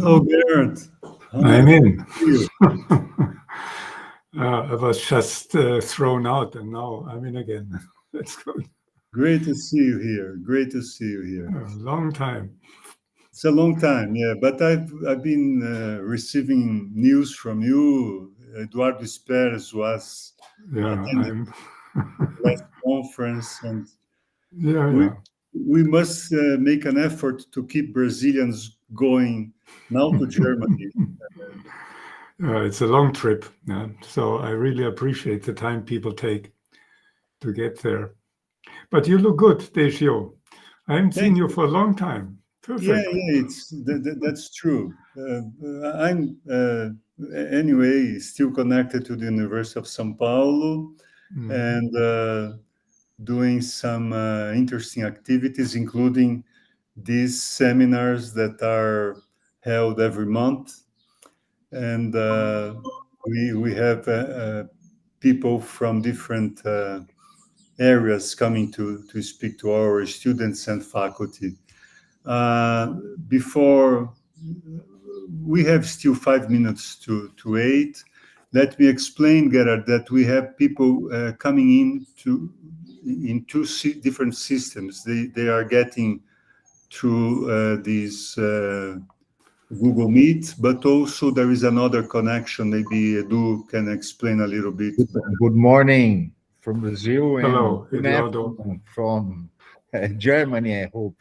Hello, Gerhard. How I'm nice to in. see you. I was just thrown out and now I'm in again. That's good. Great to see you here. Great to see you here. A long time. It's a long time, yeah, but I've been receiving news from you. Eduardo Speres was Yeah, attending I'm. the last conference, and Yeah, we yeah. we must make an effort to keep Brazilians going now to Germany. It's a long trip. Yeah. So I really appreciate the time people take to get there. But you look good, Decio. I haven't seen Thank you you. for a long time. Yeah, Perfect. yeah, that's true. I'm anyway still connected to the University of São Paulo Mhm. and doing some interesting activities, including these seminars that are held every month, and we have people from different areas coming to speak to our students and faculty. Uh, Before we have still 5 minutes to 8. Let me explain, Gerhard, that we have people coming in two different systems. They are getting through these Google Meet, but also there is another connection. Maybe Edu can explain a little bit better. Good morning from Brazil and Hello, good Eduardo. afternoon from Germany, I hope.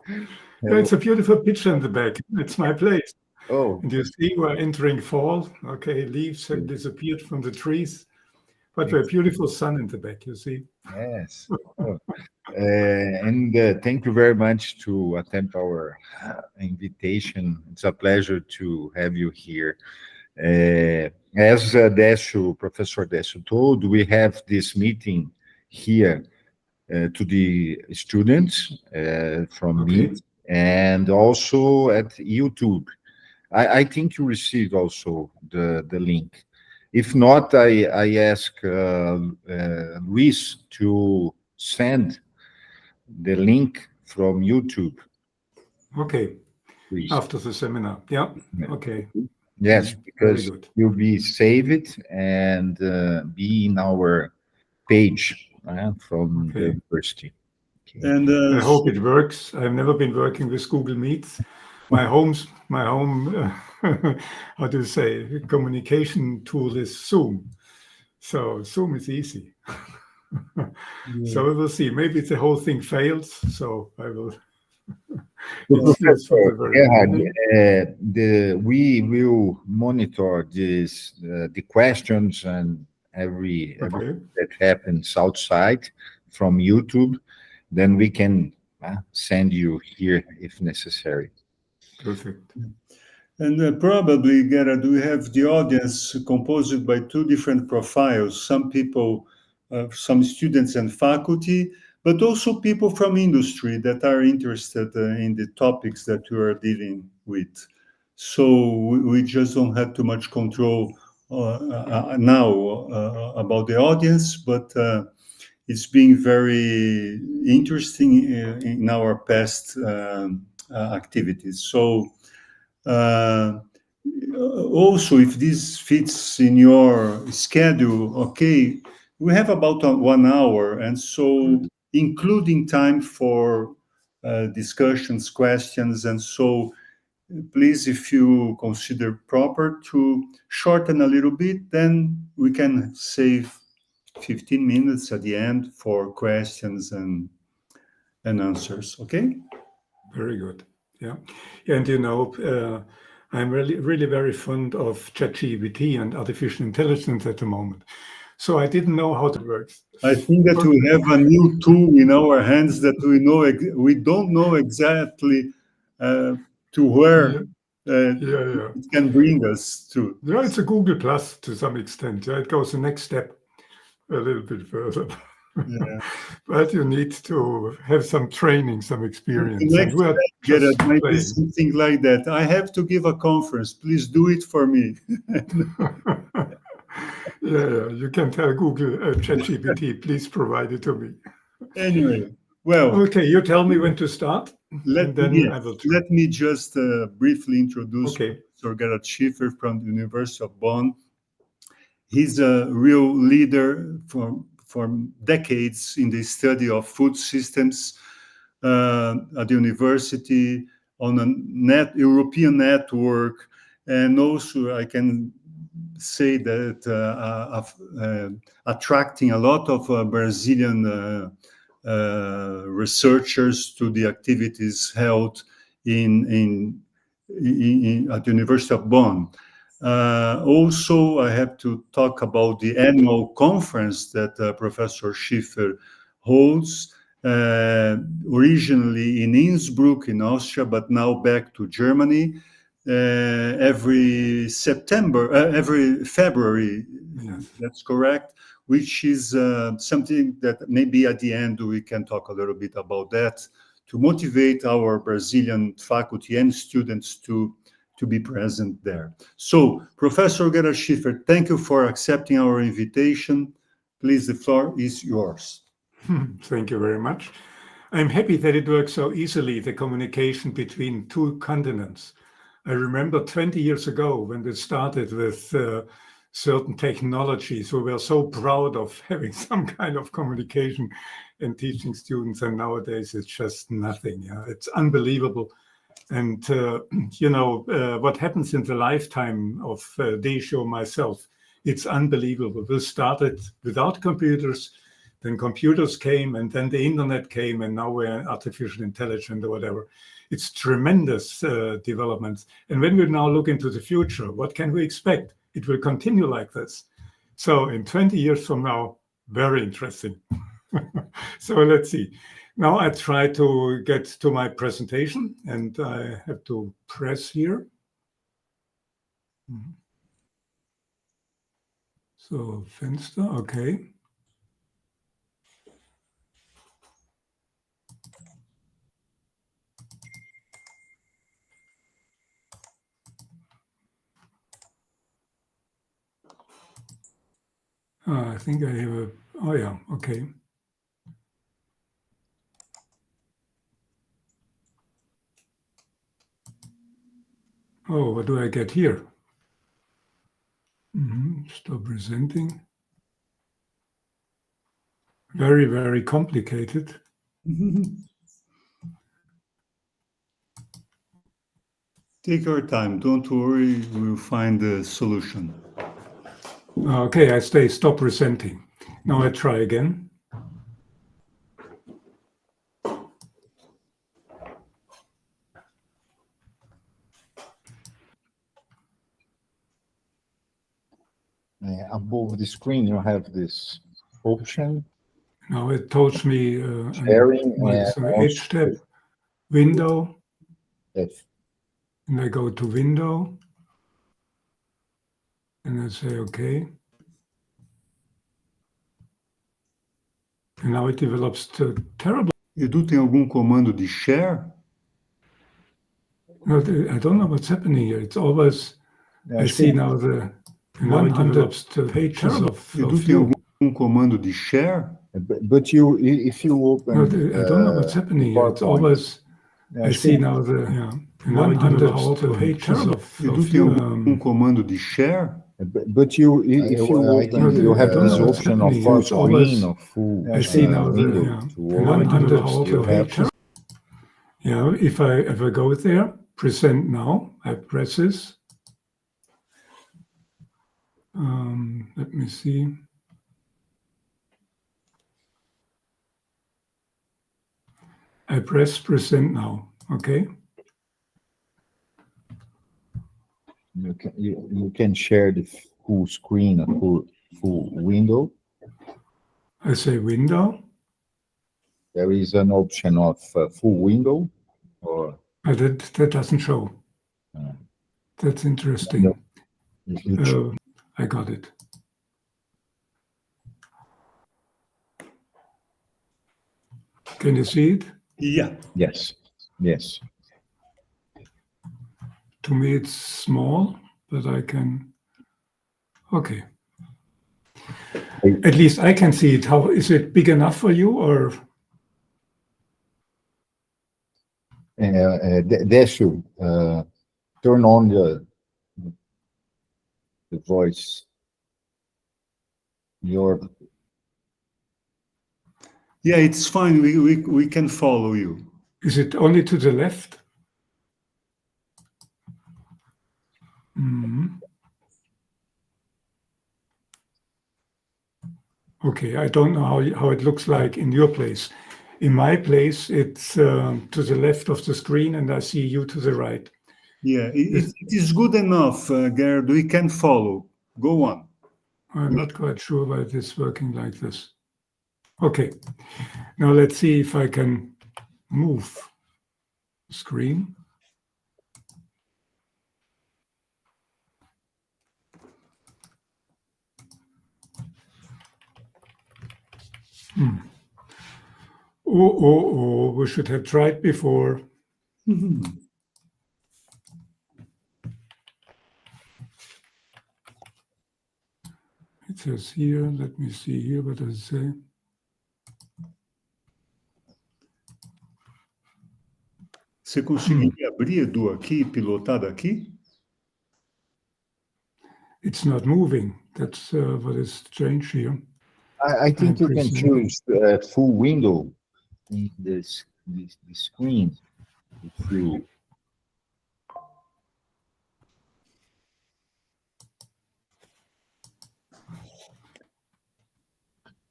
Yeah, Hello. it's a beautiful picture in the back. It's my place. Oh, And you see we're entering fall. Okay, leaves have disappeared from the trees, but we're beautiful sun in the back, you see. yes. Oh. And thank you very much to attend our invitation. It's a pleasure to have you here. As Professor Décio told, we have this meeting here to the students from Okay. Meet and also at YouTube. I think you received also the link. If not, I ask Luis to send the link from YouTube, Okay. please. After the seminar. Yeah. Okay. Yes, Very because good. you'll be saved and be in our page from the Okay. university. Okay. And I hope it works. I've never been working with Google Meets. My home, how do you say, communication tool is Zoom. So Zoom is easy. So we will see. Maybe the whole thing fails. So I will So, get students from Professor the very Gerhard, beginning. we will monitor the questions and everything Okay. that happens outside from YouTube. Then we can send you here if necessary. Perfect. probably, Gerard, we have the audience composed by two different profiles. Some people, some students and faculty, but also people from industry that are interested in the topics that we are dealing with. So we just don't have too much control now about the audience, but it's been very interesting in our past activities. So uh, also, if this fits in your schedule, okay, we have about 1 hour, and so Good. including time for discussions, questions, and so please, if you consider proper to shorten a little bit, then we can save 15 minutes at the end for questions and answers. Okay? Very good. Yeah. And I'm really very fond of ChatGPT and artificial intelligence at the moment. So I didn't know how it works. I think that we have a new tool in our hands that we don't know exactly to where Yeah, yeah, yeah. it can bring us to. Yeah, it's a Google Plus to some extent. Yeah, it goes the next step a little bit further. Yeah. But you need to have some training, some The experience, and next we're step, Gerard, just might be playing. something like that. I have to give a conference. Please do it for me. Yeah, you can tell Google, ChatGPT, please provide it to me. Anyway, well, Okay, you tell me when to start. and then I will. Let me just briefly introduce Okay. Professor Gerhard Schiefer from the University of Bonn. He's a real leader for decades in the study of food systems at the university on a European network, and also I can say that attracting a lot of Brazilian researchers to the activities held at the University of Bonn. Also, I have to talk about the annual conference that Professor Schiefer holds, originally in Innsbruck in Austria, but now back to Germany, every February, Yes. that's correct, which is something that maybe at the end we can talk a little bit about that, to motivate our Brazilian faculty and students to be present there. So, Professor Gerhard Schiefer, thank you for accepting our invitation. Please, the floor is yours. Thank you very much. I'm happy that it works so easily, the communication between two continents. I remember 20 years ago when we started with certain technologies, we were so proud of having some kind of communication and teaching students, and nowadays it's just nothing. Yeah? It's unbelievable. And, what happens in the lifetime of Deisho myself, it's unbelievable. We started without computers, then computers came, and then the internet came, and now we're artificial intelligence or whatever. It's tremendous developments. And when we now look into the future, what can we expect? It will continue like this. So in 20 years from now, very interesting. So let's see. Now I try to get to my presentation, and I have to press here. So Fenster, okay. I think I have a, oh yeah, okay. Oh, what do I get here? Stop presenting. Very, very complicated. Take your time, don't worry, we'll find the solution. Okay, I stop presenting. Now I try again. Above the screen, you have this option. Now it tells me Sharing H tab, window, F. and I go to window, and I say okay. And now it develops terrible. Edu, tem algum comando de share? No, I don't know what's happening here. It's always, I see now the 100 pages of Edu, tem algum comando de share? But if you open, no, I don't know what's happening here. It's always, I see now the 100 pages of Edu, tem algum comando de share? But if you open, you have this option of full screen or full I see now window the to open. 100 pages. Yeah, if I ever go there, present now, I press this. Let me see. I press present now, okay? You can share the full screen or full window. I say window. There is an option of full window, or that doesn't show. That's interesting. I got it. Can you see it? Yeah. Yes. To me, it's small, but I can. Okay. At least I can see it. How is it big enough for you, or? Décio, turn on the voice. Your Yeah, it's fine. We can follow you. Is it only to the left? Mhm. Okay, I don't know how it looks like in your place. In my place, it's to the left of the screen, and I see you to the right. Yeah, it is good enough, Gerhard. We can follow. Go on. I'm not quite sure why it is working like this. Okay, now let's see if I can move the screen. Oh, we should have tried before. Mhm. It says here, let me see here, what does it say? Você conseguiria abrir, Edu, aqui, pilotar daqui? It's not moving. That's what is strange here. I think you can presenting. choose full window in this the screen. If you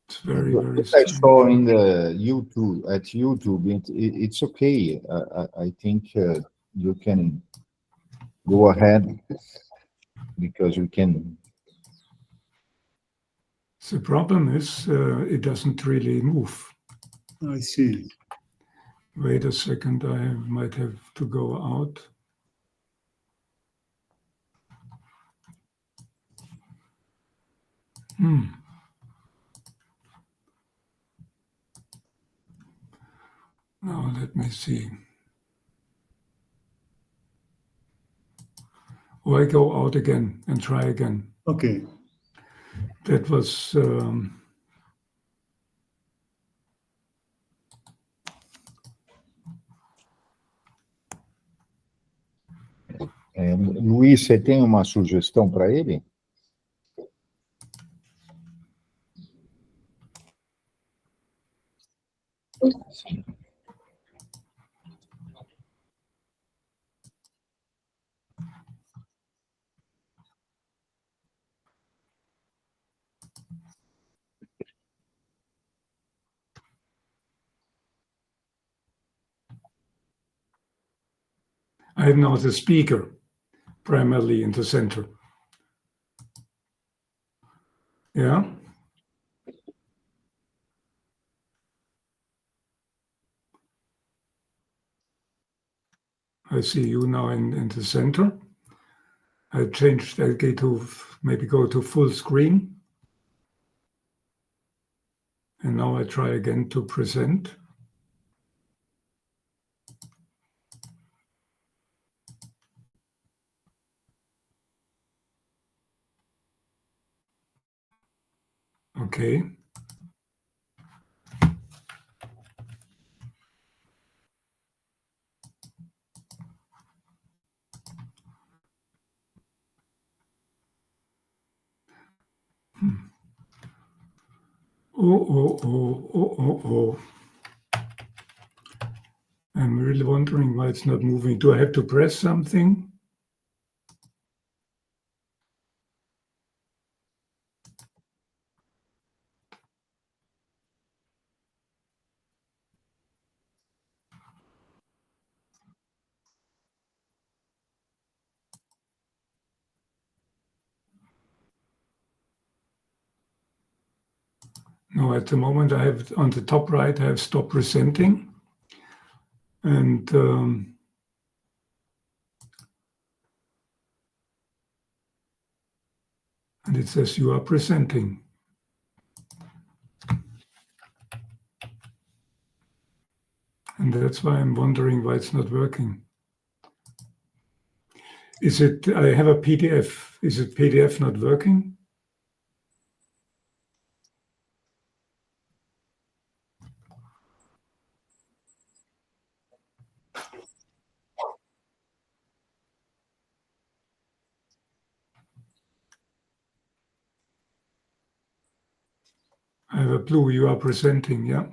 It's very, very what I strange. saw in the YouTube, it's okay. I think you can go ahead because you can. The problem is it doesn't really move. I see. Wait a second, I might have to go out. Now let me see. Or I go out again and try again. Okay. That was Luiz, você tem uma sugestão para ele? I have now the speaker primarily in the center. Yeah. I see you now in the center. I changed, I get to maybe go to full screen. And now I try again to present. Okay. Oh. I'm really wondering why it's not moving. Do I have to press something? No, at the moment I have on the top right, I have stop presenting. And it says you are presenting. And that's why I'm wondering why it's not working. Is it, I have a PDF. Is it PDF not working? I have a blue. You are presenting, yeah.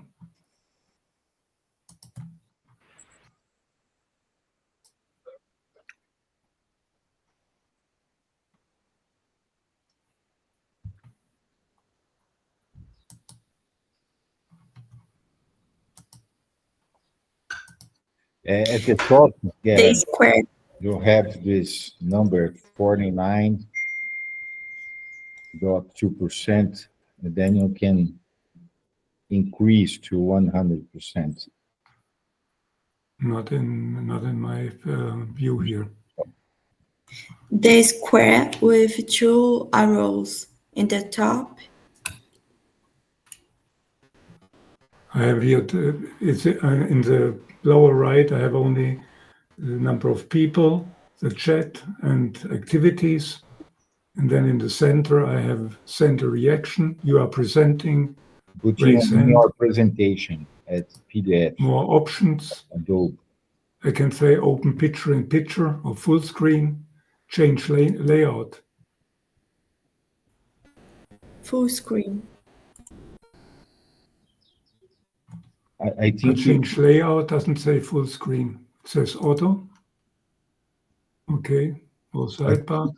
At the top, The Gerhard, square. you have this number 49.2%, and then you can increase to 100%. Not in my view here. The square with two arrows in the top. I have here, it's in the lower right, I have only the number of people, the chat, and activities. And then in the center, I have send a reaction. You are presenting, Put raise in hand, your presentation at PDF, more options. Adobe. I can say open picture in picture or full screen, change layout. Full screen. I But think change layout doesn't say full screen. It says auto. Okay, or sidebar.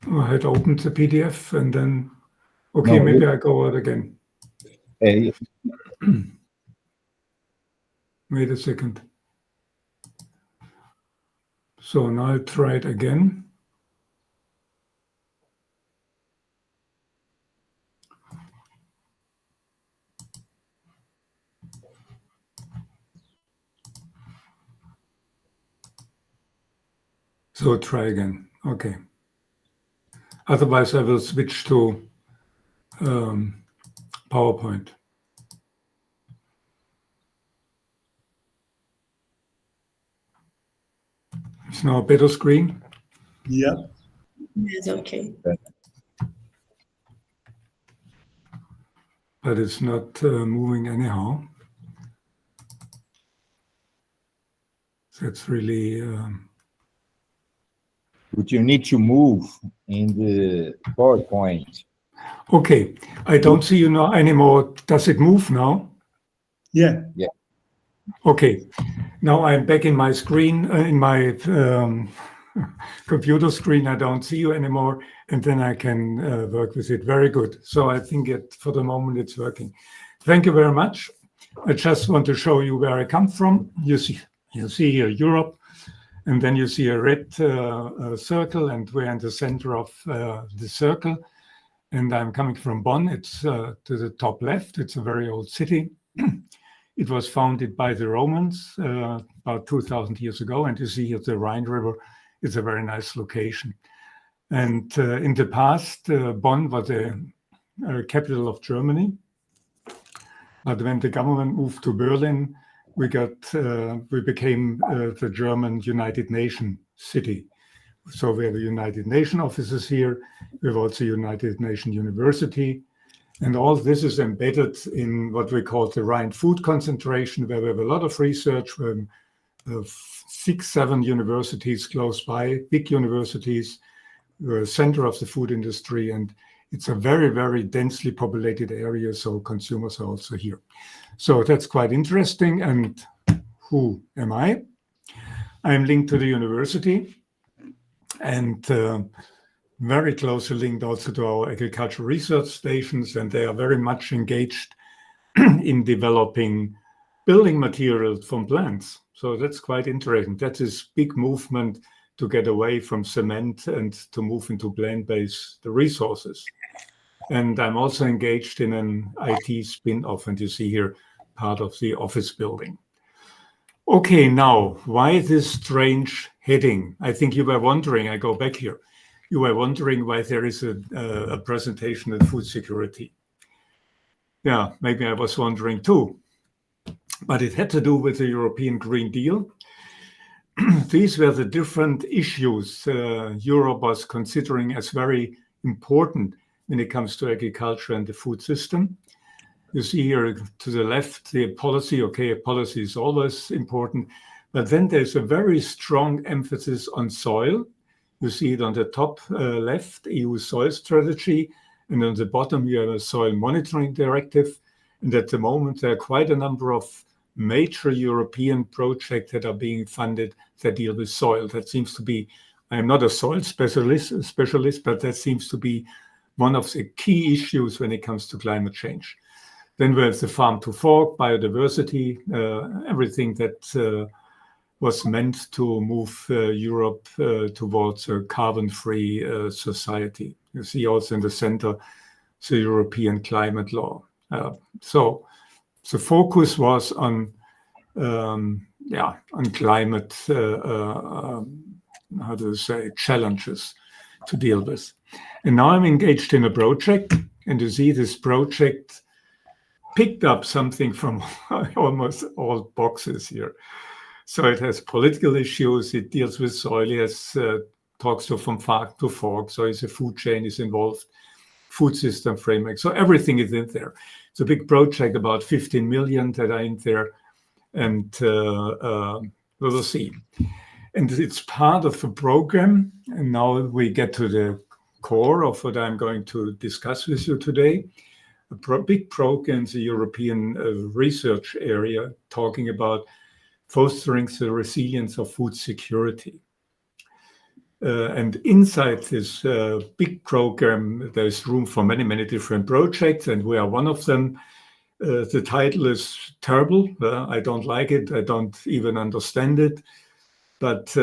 Oh, I had opened the PDF and then, okay, No, maybe I go out again. Wait a second. So now I try it again. So try again. Okay. Otherwise, I will switch to PowerPoint. It's now a better screen. Yeah. Yes, okay. But it's not moving anyhow. That's really... but you need to move in the PowerPoint. Okay, I don't see you now anymore. Does it move now? Yeah. Okay, now I'm back in my screen, in my computer screen. I don't see you anymore, and then I can work with it. Very good. So I think for the moment it's working. Thank you very much. I just want to show you where I come from. You see here Europe, and then you see a red circle, and we're in the center of the circle. And I'm coming from Bonn. It's to the top left. It's a very old city. It was founded by the Romans about 2,000 years ago. And you see here the Rhine River. It's a very nice location. And in the past, Bonn was a capital of Germany. But when the government moved to Berlin, we became the German United Nations city. So we have the United Nations offices here. We have also United Nations University. And all this is embedded in what we call the Rhine Food Concentration, where we have a lot of research from 6, 7 universities close by, big universities, center of the food industry. And it's a very, very densely populated area, so consumers are also here. So that's quite interesting. And who am I? I'm linked to the university and very closely linked also to our agricultural research stations, and they are very much engaged in developing building materials from plants. So that's quite interesting. That is big movement to get away from cement and to move into plant-based resources. And I'm also engaged in an IT spin-off, and you see here part of the office building. Okay, now, why this strange heading? I think you were wondering, I go back here. You were wondering why there is a presentation on food security. Yeah, maybe I was wondering too. But it had to do with the European Green Deal. These were the different issues Europe was considering as very important when it comes to agriculture and the food system. You see here to the left, the policy. Okay, a policy is always important, But then there's a very strong emphasis on soil. You see it on the top left, EU soil strategy, and on the bottom you have a soil monitoring directive. And at the moment, there are quite a number of major European projects that are being funded that deal with soil. That seems to be, I am not a soil specialist, but that seems to be one of the key issues when it comes to climate change. Then we have the farm to fork, biodiversity, everything that was meant to move Europe towards a carbon-free society. You see also in the center the European climate law. So the focus was on climate, challenges to deal with. And now I'm engaged in a project, and you see this project picked up something from almost all boxes here. So it has political issues, it deals with soil, it has talks from farm to fork, so it's a food chain is involved, food system framework, so everything is in there. It's a big project, about 15 million that are in there, and we'll see. And it's part of a program, and now we get to the core of what I'm going to discuss with you today. A big program in the European research area talking about fostering the resilience of food security. And inside this big program, there's room for many, many different projects, and we are one of them. The title is terrible. I don't like it. I don't even understand it. But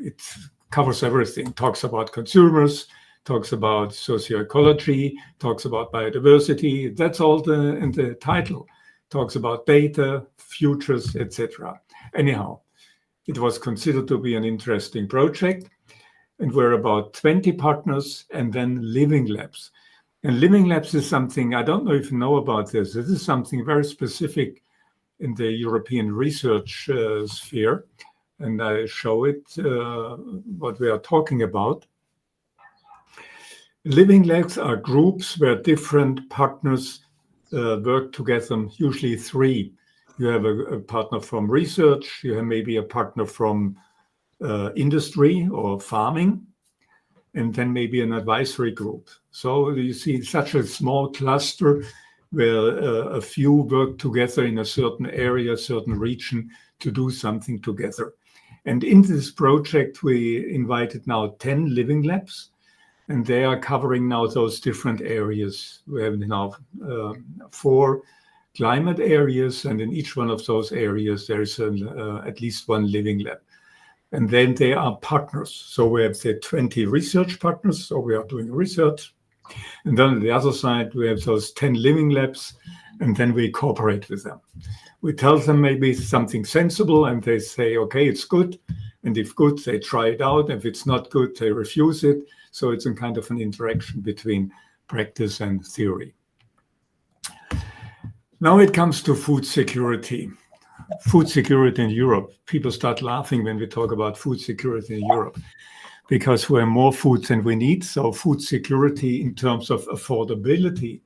it covers everything. Talks about consumers, talks about socioecology, talks about biodiversity. That's all in the title. Talks about data, futures, etc. Anyhow, it was considered to be an interesting project, and we're about 20 partners, and then living labs. And living labs is something, I don't know if you know about this. This is something very specific in the European research sphere, and I show it, what we are talking about. Living labs are groups where different partners work together, usually three. You have a partner from research, you have maybe a partner from industry or farming, and then maybe an advisory group. So you see such a small cluster where a few work together in a certain area, certain region to do something together. And in this project, we invited now 10 living labs, and they are covering now those different areas. We have now 4 climate areas, and in each one of those areas, there is at least one living lab. And then they are partners. So we have the 20 research partners, so we are doing research. And then on the other side, we have those 10 living labs, and then we cooperate with them. We tell them maybe something sensible, and they say, okay, it's good. And if good, they try it out. If it's not good, they refuse it. So it's a kind of an interaction between practice and theory. Now it comes to food security. Food security in Europe. People start laughing when we talk about food security in Europe because we have more food than we need. So food security in terms of affordability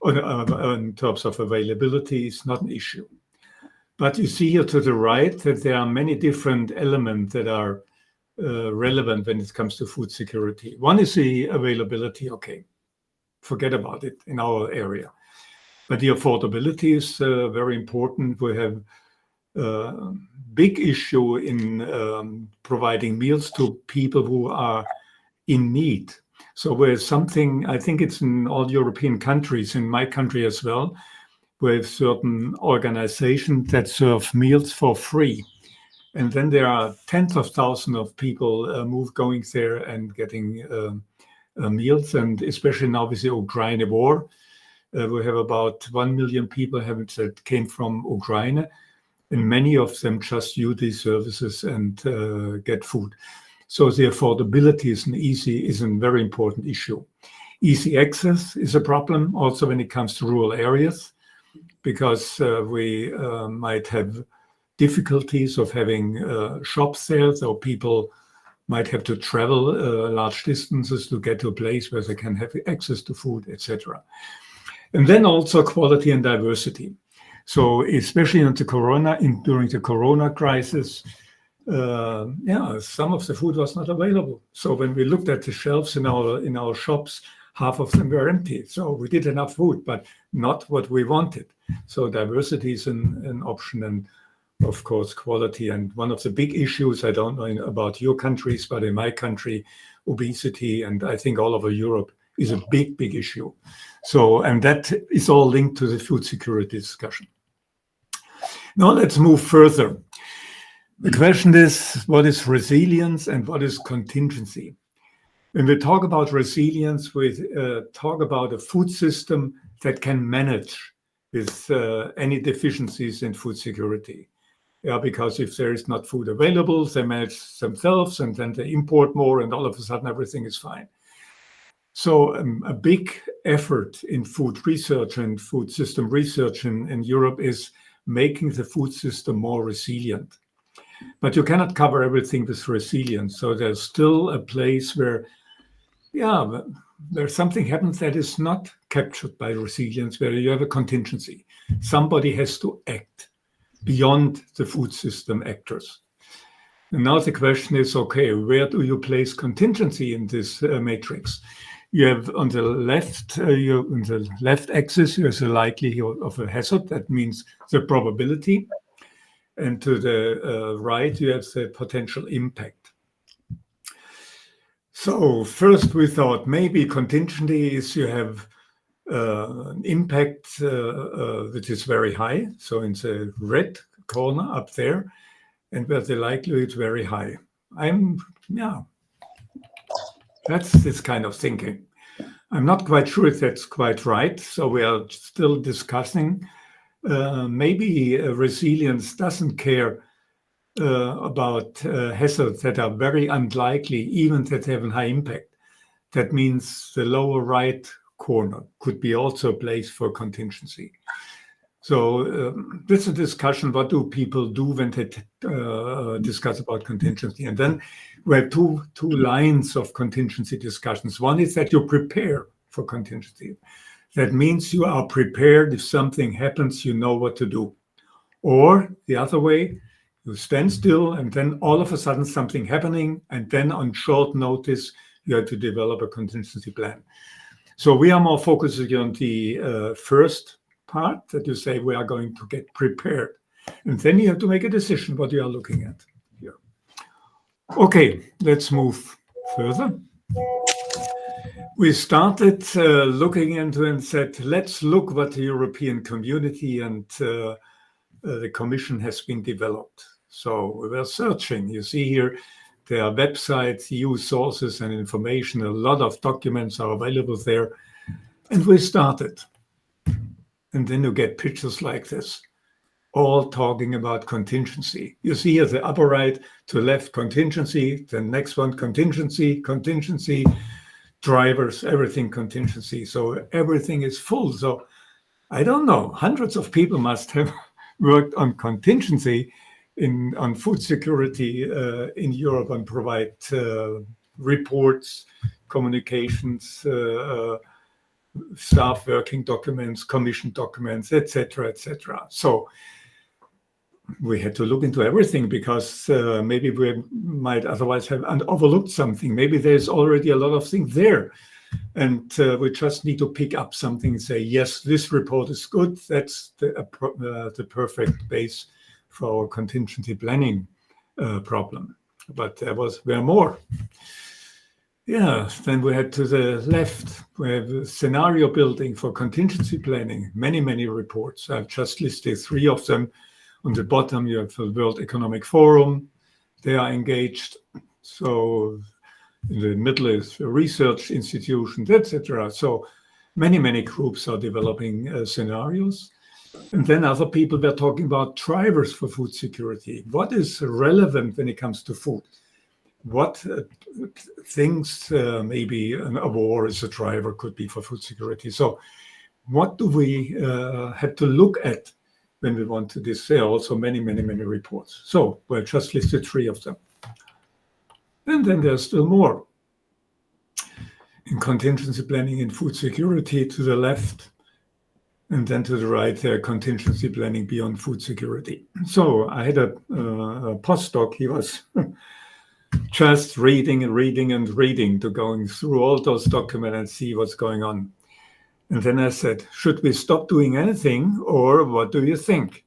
or in terms of availability is not an issue. But you see here to the right that there are many different elements that are relevant when it comes to food security. One is the availability. Okay, forget about it in our area. But the affordability is very important. We have a big issue in providing meals to people who are in need. So there's something, I think it's in all European countries, in my country as well, we have certain organizations that serve meals for free. And then there are tens of thousands of people going there and getting meals. And especially now with the Ukraine war, we have about 1 million people that came from Ukraine, and many of them just use these services and get food. So the affordability is a very important issue. Easy access is a problem also when it comes to rural areas, because we might have difficulties of having shops there, so people might have to travel large distances to get to a place where they can have access to food, etc. And then also quality and diversity. So especially during the Corona crisis, some of the food was not available. So when we looked at the shelves in our shops, half of them were empty. So we did enough food, but not what we wanted. So diversity is an option, and of course quality. And one of the big issues, I don't know about your countries, but in my country, obesity, and I think all over Europe, is a big issue. So, and that is all linked to the food security discussion. Now let's move further. The question is, what is resilience and what is contingency? When we talk about resilience, we talk about a food system that can manage with any deficiencies in food security. Yeah, because if there is not food available, they manage themselves and then they import more and all of a sudden everything is fine. So a big effort in food research and food system research in Europe is making the food system more resilient. But you cannot cover everything with resilience. So there's still a place where, there's something happens that is not captured by resilience, where you have a contingency. Somebody has to act beyond the food system actors. And now the question is, okay, where do you place contingency in this matrix? You have on the left, axis, there's a likelihood of a hazard. That means the probability. And to the right, you have the potential impact. So first we thought maybe contingency is you have an impact which is very high. So in the red corner up there, and where the likelihood is very high. That's this kind of thinking. I'm not quite sure if that's quite right. So we are still discussing. Maybe resilience doesn't care about hazards that are very unlikely, even that have a high impact. That means the lower right corner could be also a place for contingency. So this is a discussion, what do people do when they discuss about contingency? And then we have two lines of contingency discussions. One is that you prepare for contingency. That means you are prepared. If something happens, you know what to do. Or the other way, you stand still and then all of a sudden something happening, and then on short notice, you have to develop a contingency plan. So we are more focusing on the first part, that you say we are going to get prepared. And then you have to make a decision what you are looking at here. Okay, let's move further. We started looking into and said, let's look what the European community and the Commission has been developed. So we were searching. You see here, there are websites, EU sources and information. A lot of documents are available there. And we started. And then you get pictures like this, all talking about contingency. You see here the upper right to left contingency, the next one contingency, drivers, everything contingency. So everything is full. So I don't know, hundreds of people must have worked on contingency on food security in Europe and provide reports, communications, staff working documents, commission documents, etc., etc. So we had to look into everything because maybe we might otherwise have overlooked something. Maybe there's already a lot of things there. And we just need to pick up something and say, yes, this report is good. That's the perfect base for our contingency planning problem. But there were more. Yeah, then we had to the left, we have scenario building for contingency planning, many reports. I've just listed 3 of them. On the bottom, you have the World Economic Forum. They are engaged. So in the middle is research institutions, etc. So many groups are developing scenarios. And then other people were talking about drivers for food security. What is relevant when it comes to food? What things maybe a war is a driver could be for food security. So what do we have to look at when we want to this? There are also many reports. So we just listed 3 of them. And then there's still more. In contingency planning in food security to the left. And then to the right, contingency planning beyond food security. So I had a postdoc. He was just reading and reading and reading, to going through all those documents and see what's going on. And then I said, should we stop doing anything, or what do you think?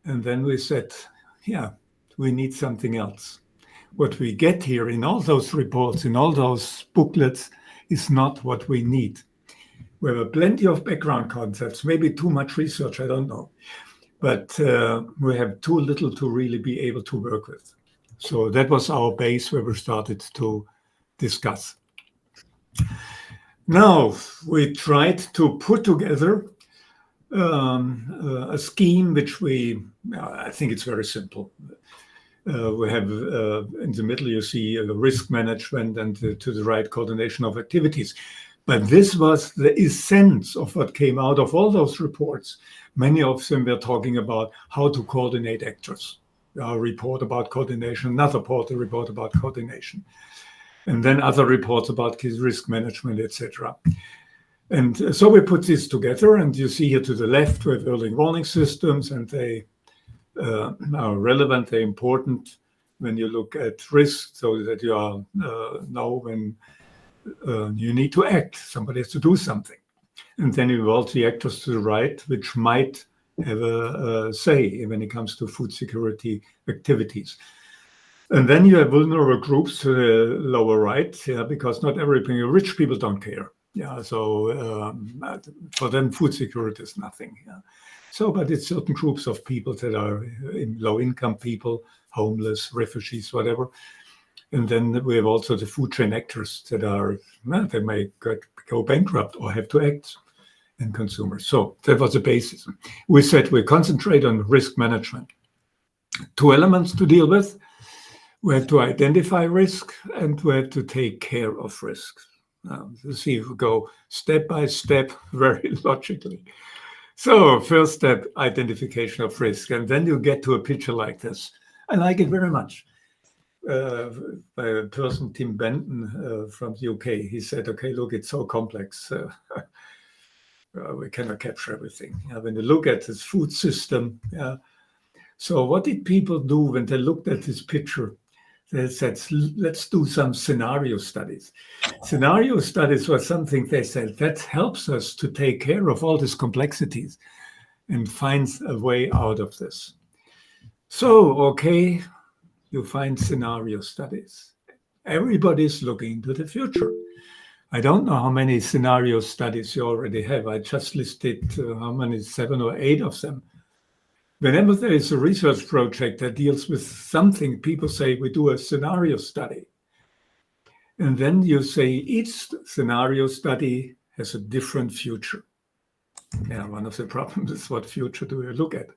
And then we said, yeah, we need something else. What we get here in all those reports, in all those booklets, is not what we need. We have plenty of background concepts, maybe too much research, I don't know. But we have too little to really be able to work with. So that was our base where we started to discuss. Now, we tried to put together a scheme which I think it's very simple. We have in the middle, you see risk management, and to the right, coordination of activities. But this was the essence of what came out of all those reports. Many of them were talking about how to coordinate actors. A report about coordination, another report about coordination, and then other reports about risk management, etc. And so we put this together, and you see here to the left, we have early warning systems, and they are relevant, they're important when you look at risk, so that you know when you need to act, somebody has to do something. And then you have all the actors to the right, which might have a say when it comes to food security activities. And then you have vulnerable groups to the lower right, because not everything, rich people don't care. So for them, food security is nothing. So, but it's certain groups of people that are low-income people, homeless, refugees, whatever. And then we have also the food chain actors that they may go bankrupt or have to act, and consumers. So that was the basis. We said we concentrate on risk management. 2 elements to deal with. We have to identify risk, and we have to take care of risk. Now, you see, if we go step by step, very logically. So first step, identification of risk. And then you get to a picture like this. I like it very much. By a person, Tim Benton from the UK, he said, okay, look, it's so complex. We cannot capture everything. When you look at this food system, so what did people do when they looked at this picture? They said, let's do some scenario studies. Scenario studies was something they said that helps us to take care of all these complexities and find a way out of this. So, okay, you find scenario studies. Everybody's looking into the future. I don't know how many scenario studies you already have. I just listed 7 or 8 of them. Whenever there is a research project that deals with something, people say we do a scenario study. And then you say each scenario study has a different future. One of the problems is what future do you look at?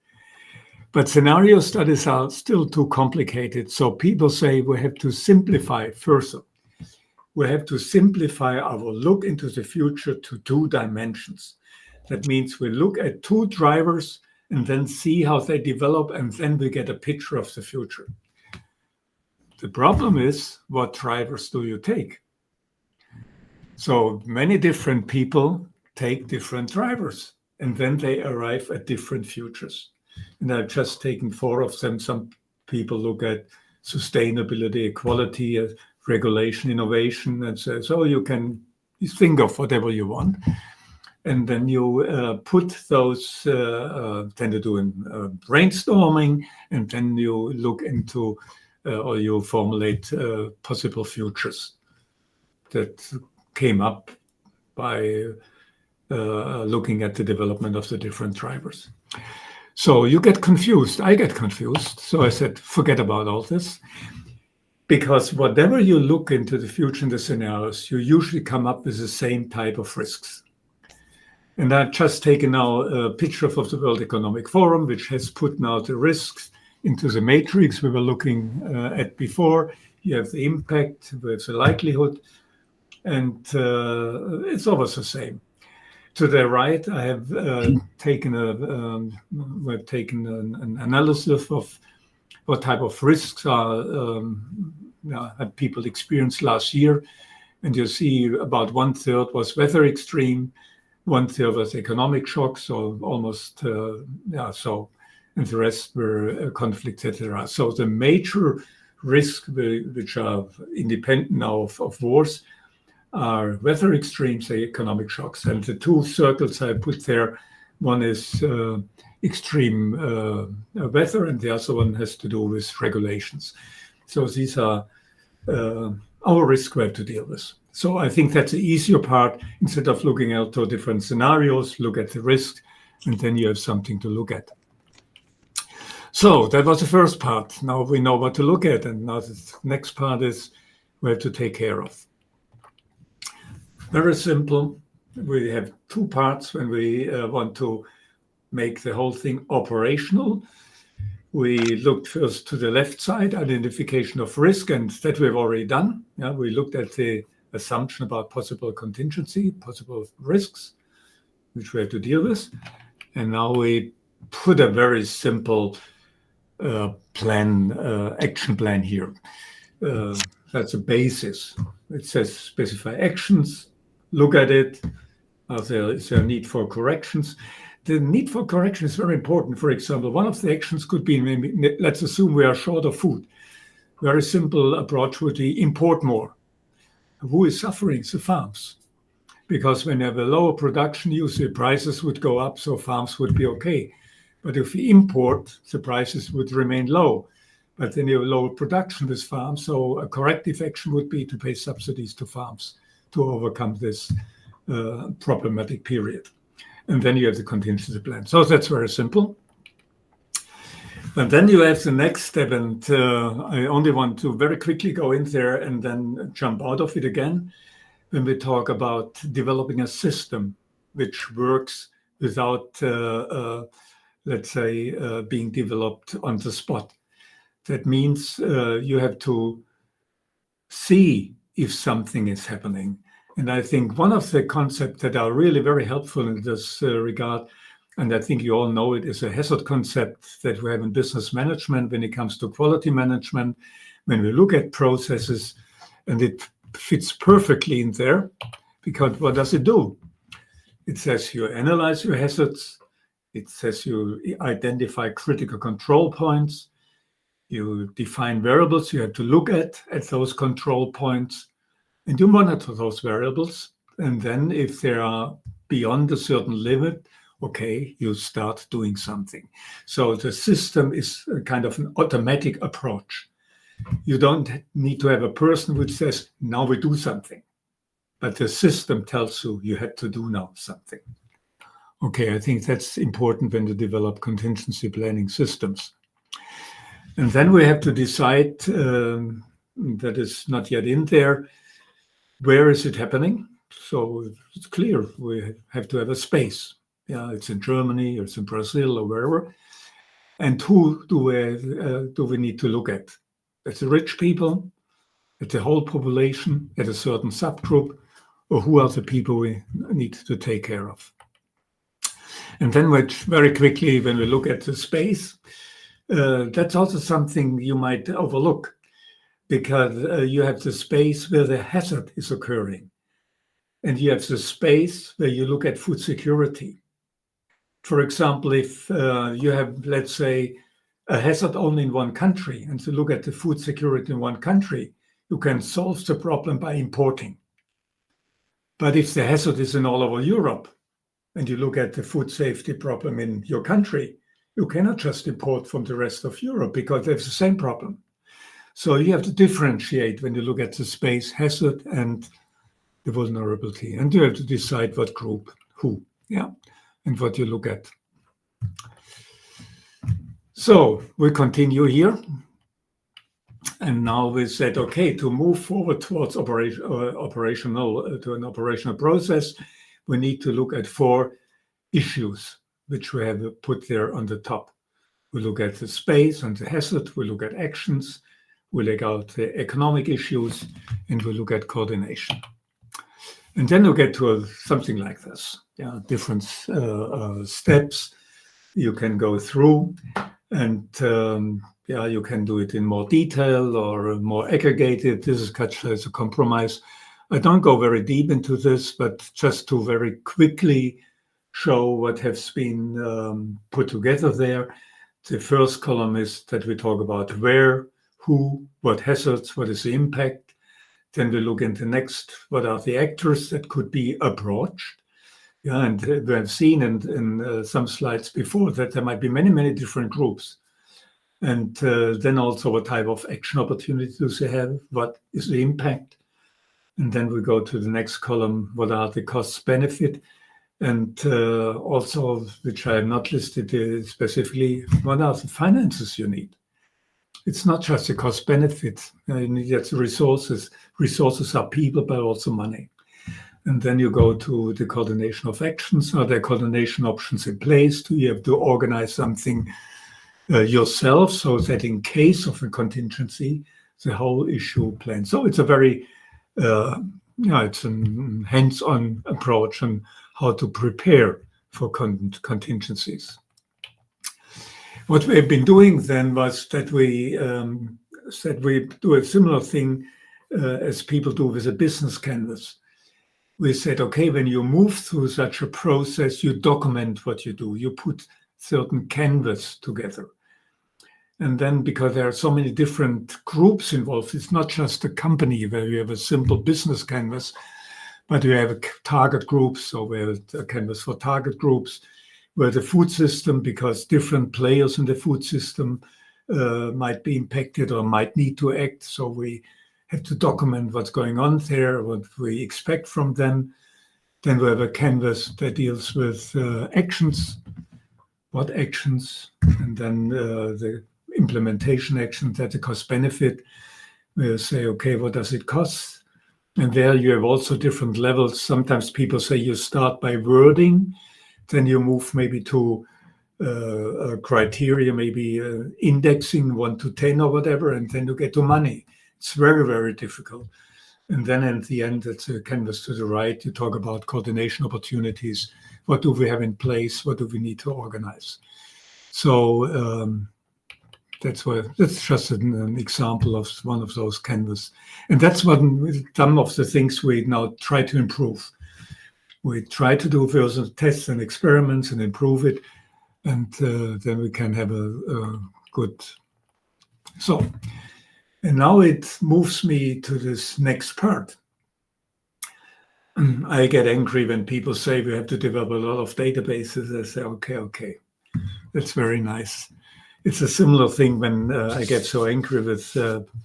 But scenario studies are still too complicated. So people say we have to simplify further. We have to simplify our look into the future to 2 dimensions. That means we look at 2 drivers and then see how they develop, and then we get a picture of the future. The problem is, what drivers do you take? So many different people take different drivers, and then they arrive at different futures. And I've just taken 4 of them. Some people look at sustainability, equality, regulation, innovation, and say, so you think of whatever you want. And then you put those, then you do brainstorming, and then you look into, or you formulate possible futures that came up by looking at the development of the different drivers. So you get confused. I get confused. So I said, forget about all this. Because whatever you look into the future in the scenarios, you usually come up with the same type of risks. And I've just taken now a picture of the World Economic Forum, which has put now the risks into the matrix we were looking at before. You have the impact, we have the likelihood, and it's always the same. To the right, I have taken an analysis of what type of risks have people experienced last year. And you see about 1/3 was weather extreme, 1/3 was economic shocks, so almost, so, and the rest were conflicts, etc. So the major risks which are independent now of wars are weather extremes and economic shocks. And the two circles I put there, one is extreme weather, and the other one has to do with regulations. So these are our risks we have to deal with. So I think that's the easier part. Instead of looking at two different scenarios, look at the risk, and then you have something to look at. So that was the first part. Now we know what to look at, and now the next part is we have to take care of. Very simple. We have two parts when we want to make the whole thing operational. We looked first to the left side, identification of risk, and that we've already done. Yeah, we looked at the assumption about possible contingency, possible risks, which we have to deal with. And now we put a very simple action plan here. That's a basis. It says specify actions, look at it. Is there a need for corrections? The need for correction is very important. For example, one of the actions could be, maybe, let's assume we are short of food. Very simple approach would be import more. Who is suffering? The farms. Because when you have a lower production, usually prices would go up, so farms would be okay. But if we import, the prices would remain low. But then you have lower production with farms, so a corrective action would be to pay subsidies to farms to overcome this problematic period. And then you have the contingency plan. So that's very simple. And then you have the next step, and I only want to very quickly go in there and then jump out of it again when we talk about developing a system which works without, let's say, being developed on the spot. That means you have to see if something is happening. And I think one of the concepts that are really very helpful in this regard, and I think you all know it, is a hazard concept that we have in business management when it comes to quality management. When we look at processes, and it fits perfectly in there, because what does it do? It says you analyze your hazards. It says you identify critical control points. You define variables you have to look at those control points. And you monitor those variables. And then if they are beyond a certain limit, okay, you start doing something. So the system is a kind of an automatic approach. You don't need to have a person which says, now we do something. But the system tells you you had to do now something. Okay, I think that's important when you develop contingency planning systems. And then we have to decide, that is not yet in there, where is it happening? So it's clear we have to have a space. Yeah, it's in Germany, or it's in Brazil, or wherever. And who do we need to look at? At the rich people, at the whole population, at a certain subgroup, or who are the people we need to take care of? And then very quickly, when we look at the space, that's also something you might overlook, because you have the space where the hazard is occurring. And you have the space where you look at food security. For example, if you have, let's say, a hazard only in one country, and to look at the food security in one country, you can solve the problem by importing. But if the hazard is in all over Europe, and you look at the food safety problem in your country, you cannot just import from the rest of Europe because they have the same problem. So you have to differentiate when you look at the space hazard and the vulnerability. And you have to decide what group, who, yeah, and what you look at. So we continue here. And now we said, okay, to move forward towards to an operational process, we need to look at 4 issues, which we have put there on the top. We look at the space and the hazard, we look at actions, we look at the economic issues, and we look at coordination. And then we get to something like this, different steps you can go through, and you can do it in more detail or more aggregated. This is such as a compromise. I don't go very deep into this, but just to very quickly show what has been put together there. The first column is that we talk about where, who, what hazards, what is the impact. Then we look into next, what are the actors that could be approached. Yeah, and we have seen in some slides before that there might be many, many different groups. And then also what type of action opportunities they have, what is the impact. And then we go to the next column, what are the costs benefit? And also, which I have not listed specifically, what are the finances you need? It's not just the cost benefit, you need the resources. Resources are people, but also money. And then you go to the coordination of actions. Are there coordination options in place? Do you have to organize something yourself so that in case of a contingency, the whole issue planned? So it's a very, it's a hands-on approach on how to prepare for contingencies. What we've been doing then was that we said we do a similar thing as people do with a business canvas. We said, okay, when you move through such a process, you document what you do. You put certain canvas together. And then because there are so many different groups involved, it's not just a company where you have a simple business canvas, but you have a target groups. So we have a canvas for target groups, where the food system, because different players in the food system might be impacted or might need to act. So we have to document what's going on there, what we expect from them. Then we have a canvas that deals with actions, what actions, and then the implementation action, that the cost benefit. We'll say, okay, what does it cost? And there you have also different levels. Sometimes people say you start by wording, then you move maybe to a criteria, maybe indexing 1 to 10 or whatever, and then you get to money. It's very, very difficult. And then at the end, it's a canvas to the right. You talk about coordination opportunities. What do we have in place? What do we need to organize? So that's just an example of one of those canvas. And that's what some of the things we now try to improve. We try to do further tests and experiments and improve it. And then we can have a good. So, and now it moves me to this next part. I get angry when people say we have to develop a lot of databases. I say, okay, that's very nice. It's a similar thing when I get so angry with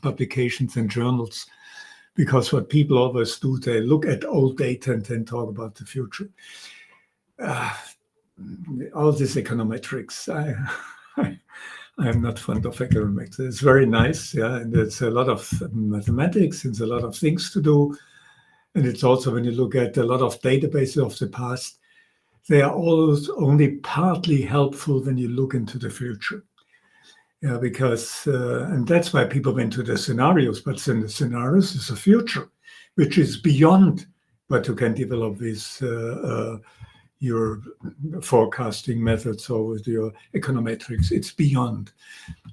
publications and journals, because what people always do, they look at old data and then talk about the future. All this econometrics, I'm not fond of econometrics. It's very nice, yeah, and it's a lot of mathematics, it's a lot of things to do. And it's also, when you look at a lot of databases of the past, they are always only partly helpful when you look into the future. Yeah, because, and that's why people went to the scenarios, but then the scenarios is a future, which is beyond what you can develop with your forecasting methods or with your econometrics. It's beyond.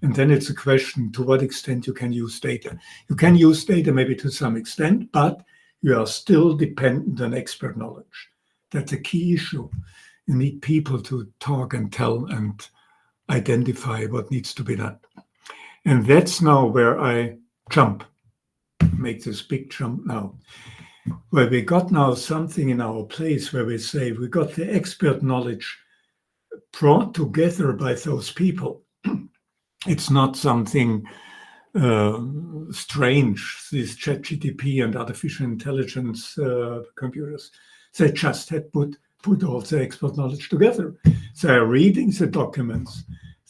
And then it's a question to what extent you can use data. You can use data maybe to some extent, but you are still dependent on expert knowledge. That's a key issue. You need people to talk and tell and identify what needs to be done. And that's now where I jump, make this big jump now, where we got now something in our place where we say we got the expert knowledge brought together by those people. It's not something strange, these ChatGPT and artificial intelligence computers. They just had put all the expert knowledge together. They are reading the documents.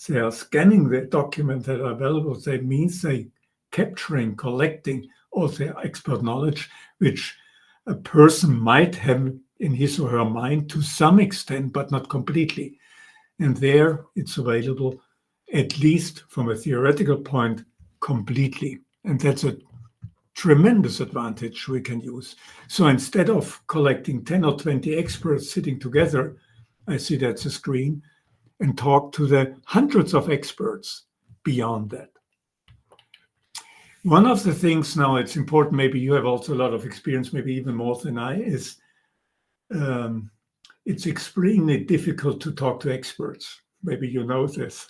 They are scanning the documents that are available. That means they capturing, collecting all the expert knowledge, which a person might have in his or her mind to some extent, but not completely. And there it's available, at least from a theoretical point, completely. And that's a tremendous advantage we can use. So instead of collecting 10 or 20 experts sitting together, I see that's a screen, and talk to the hundreds of experts beyond that. One of the things now, it's important, maybe you have also a lot of experience, maybe even more than I, is it's extremely difficult to talk to experts. Maybe you know this.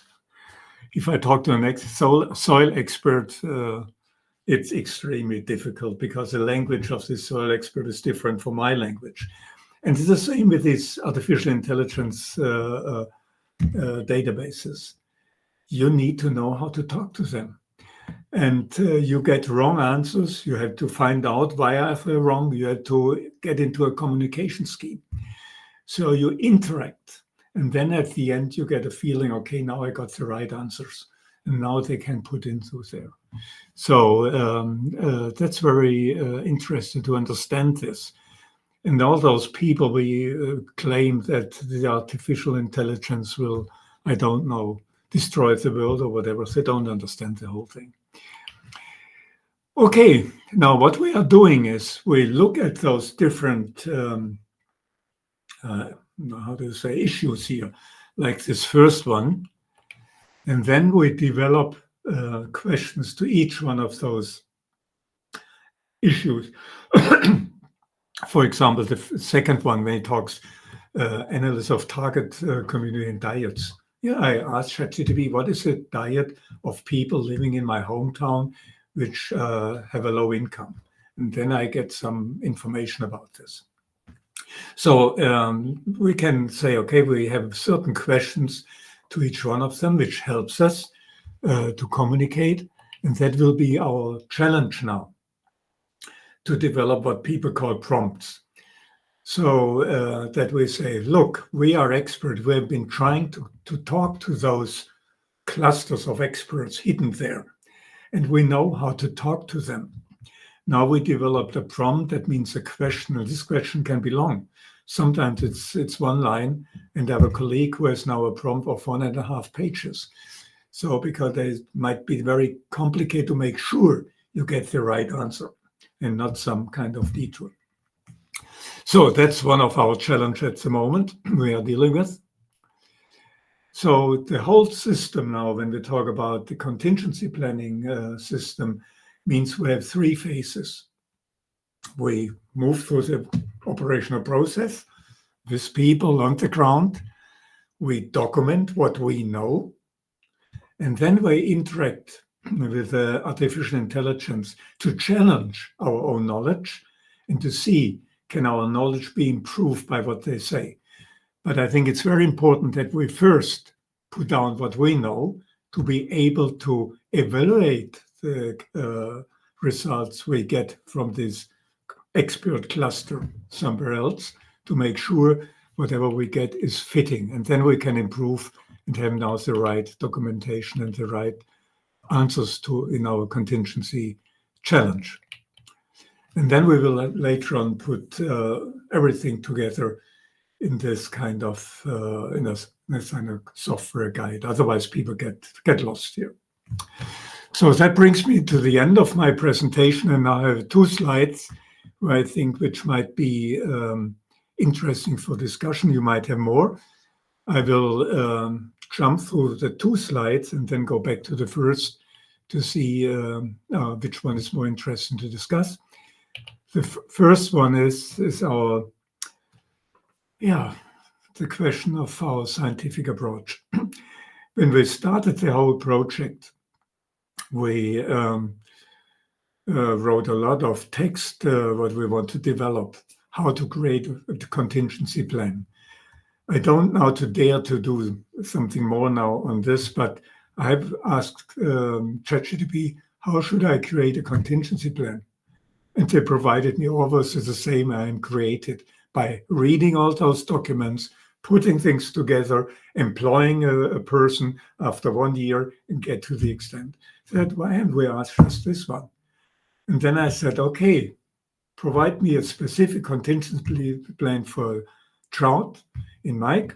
If I talk to an soil expert, it's extremely difficult because the language of this soil expert is different from my language. And it's the same with these artificial intelligence databases. You need to know how to talk to them. And you get wrong answers. You have to find out why I feel wrong. You have to get into a communication scheme. So you interact. And then at the end, you get a feeling, okay, now I got the right answers. And now they can put into there. So that's very interesting to understand this. And all those people we claim that the artificial intelligence will, I don't know, destroy the world or whatever. They don't understand the whole thing. Okay, now what we are doing is we look at those different, issues here, like this first one, and then we develop questions to each one of those issues. For example, the second one, when he talks analysis of target community and diets. Yeah, I asked ChatGPT, what is the diet of people living in my hometown which have a low income? And then I get some information about this. So we can say, okay, we have certain questions to each one of them, which helps us to communicate. And that will be our challenge now, to develop what people call prompts. So that we say, look, we are experts. We have been trying to talk to those clusters of experts hidden there. And we know how to talk to them. Now we developed a prompt that means a question, and this question can be long. Sometimes it's one line, and I have a colleague who has now a prompt of 1.5 pages. So because it might be very complicated to make sure you get the right answer and not some kind of detour. So that's one of our challenges at the moment we are dealing with. So the whole system now, when we talk about the contingency planning system, means we have 3 phases. We move through the operational process with people on the ground. We document what we know. And then we interact with artificial intelligence to challenge our own knowledge and to see, can our knowledge be improved by what they say? But I think it's very important that we first put down what we know to be able to evaluate the results we get from this expert cluster somewhere else to make sure whatever we get is fitting. And then we can improve and have now the right documentation and the right answers to in our contingency challenge. And then we will later on put everything together in this kind of in a kind of software guide. Otherwise, people get lost here. So that brings me to the end of my presentation, and now I have 2 slides where I think which might be interesting for discussion. You might have more. I will jump through the 2 slides and then go back to the first to see which one is more interesting to discuss. The first one is our, the question of our scientific approach. When we started the whole project, we wrote a lot of text, what we want to develop, how to create a contingency plan. I don't know to dare to do something more now on this, but I've asked ChatGPT, how should I create a contingency plan? And they provided me always the same I created by reading all those documents, putting things together, employing a person after 1 year and get to the extent. Said, why haven't we asked just this one? And then I said, okay, provide me a specific contingency plan for drought in my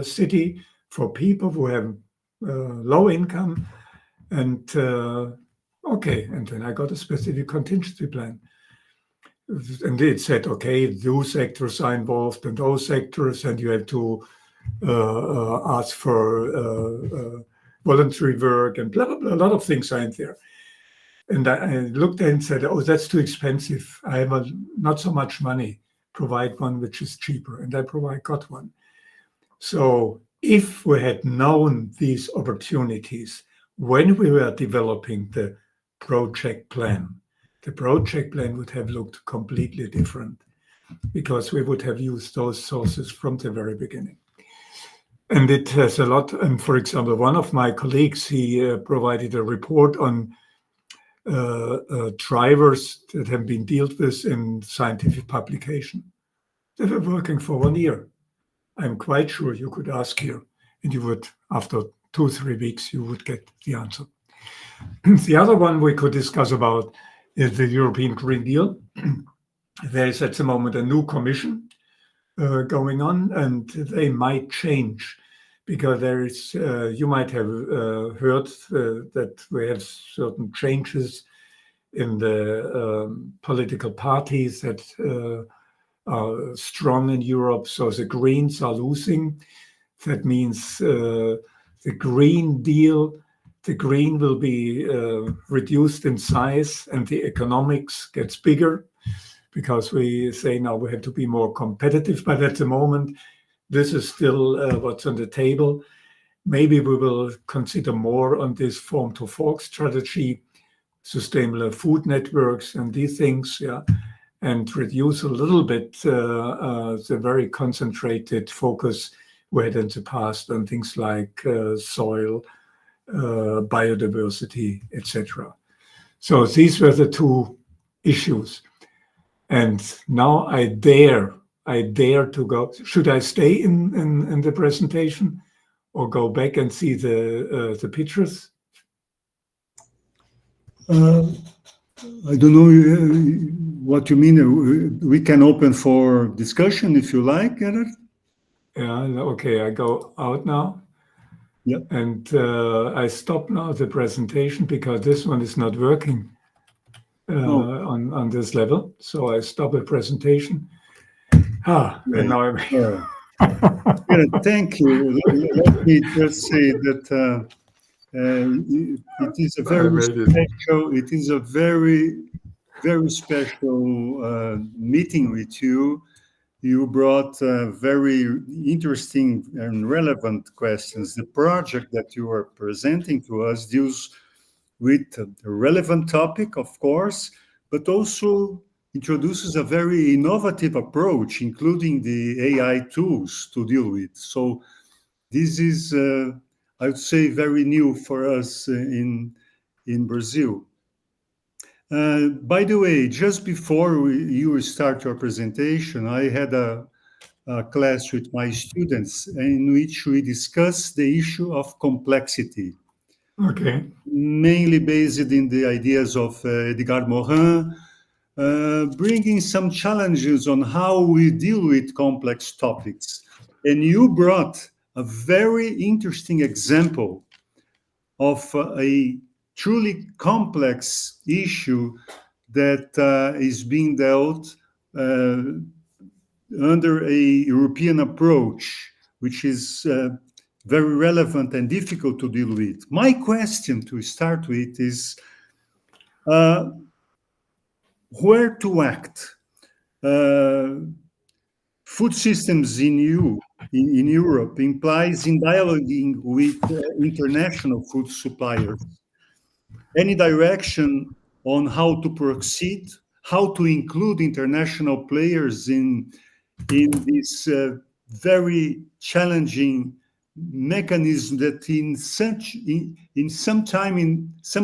city for people who have low income. And okay, and then I got a specific contingency plan. And it said, okay, those sectors are involved and those sectors, and you have to ask for voluntary work and blah, blah, blah. A lot of things are in there. And I looked and said, oh, that's too expensive. I have not so much money. Provide one which is cheaper. And I got one. So if we had known these opportunities when we were developing the project plan would have looked completely different, because we would have used those sources from the very beginning. And it has a lot. And for example, one of my colleagues, he provided a report on drivers that have been dealt with in scientific publication. They were working for 1 year. I'm quite sure you could ask here, and you would, after 2-3 weeks, you would get the answer. The other one we could discuss about is the European Green Deal. There is at the moment a new commission going on, and they might change, because there is, you might have heard that we have certain changes in the political parties that are strong in Europe. So the Greens are losing. That means the Green Deal, the green will be reduced in size, and the economics gets bigger, because we say now we have to be more competitive. But at the moment, this is still what's on the table. Maybe we will consider more on this farm to fork strategy, sustainable food networks, and these things, yeah, and reduce a little bit the very concentrated focus we had in the past on things like soil, biodiversity, etc. So these were the two issues. And now I dare to go. Should I stay in the presentation or go back and see the pictures? I don't know what you mean. We can open for discussion if you like, Gerhard. Yeah, okay, I go out now. Yeah. And I stop now the presentation, because this one is not working on this level. So I stop the presentation. And now I'm... Gerhard, thank you. Let me just say that it is a very special. It is a very, very special meeting with you. You brought very interesting and relevant questions. The project that you are presenting to us deals with a relevant topic, of course, but also introduces a very innovative approach, including the AI tools to deal with. So this is, I would say, very new for us in Brazil. By the way, just before you start your presentation, I had a class with my students in which we discussed the issue of complexity. Okay. Mainly based in the ideas of Edgar Morin, bringing some challenges on how we deal with complex topics. And you brought a very interesting example of a truly complex issue that is being dealt under a European approach, which is very relevant and difficult to deal with. My question to start with is where to act? Food systems in Europe implies in dialoguing with international food suppliers. Any direction on how to proceed, how to include international players in this very challenging mechanism that in some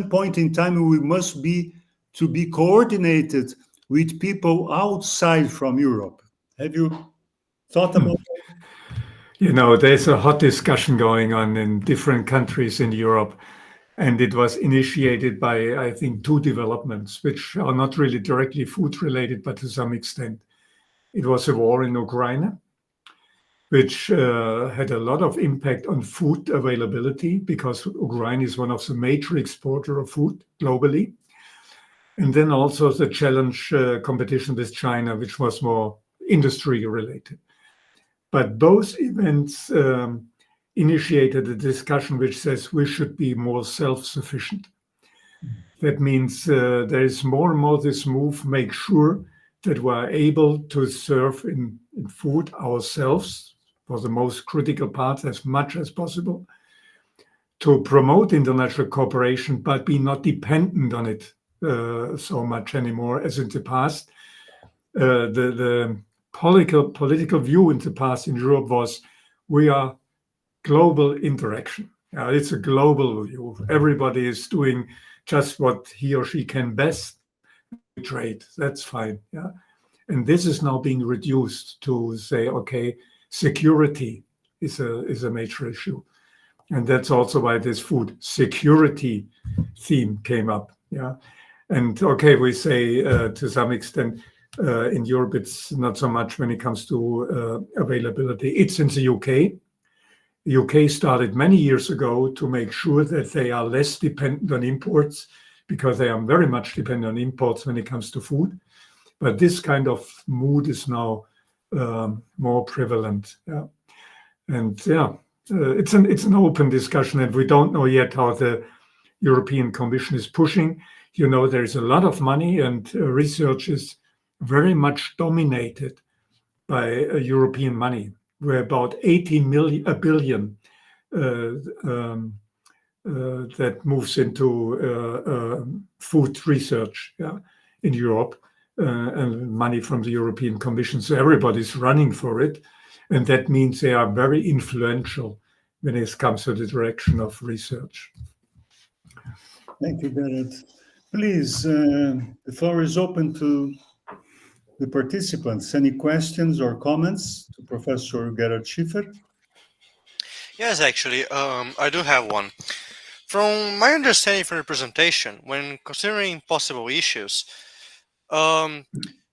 point in time we must be to be coordinated with people outside from Europe. Have you thought about that? You know, there's a hot discussion going on in different countries in Europe, and it was initiated by, I think, two developments, which are not really directly food related, but to some extent. It was a war in Ukraine, which had a lot of impact on food availability, because Ukraine is one of the major exporters of food globally. And then also the challenge competition with China, which was more industry related. But both events initiated a discussion which says we should be more self-sufficient. That means there is more and more this move, make sure that we are able to serve in food ourselves for the most critical parts as much as possible, to promote international cooperation, but be not dependent on it so much anymore as in the past. The political view in the past in Europe was we are global interaction. It's a global view. Everybody is doing just what he or she can best. We trade. That's fine. Yeah. And this is now being reduced to say, okay, security is a major issue. And that's also why this food security theme came up. Yeah. And okay, we say to some extent in Europe, it's not so much when it comes to availability. It's in the UK. The UK started many years ago to make sure that they are less dependent on imports, because they are very much dependent on imports when it comes to food. But this kind of mood is now more prevalent. Yeah. And yeah, it's an open discussion, and we don't know yet how the European Commission is pushing. You know, there is a lot of money, and research is very much dominated by European money. We're about 18 billion that moves into food research in Europe, and money from the European Commission. So everybody's running for it. And that means they are very influential when it comes to the direction of research. Thank you, Gerhard. Please, the floor is open to the participants. Any questions or comments to Professor Gerhard Schiefer? Yes, actually, I do have one. From my understanding from the presentation, when considering possible issues,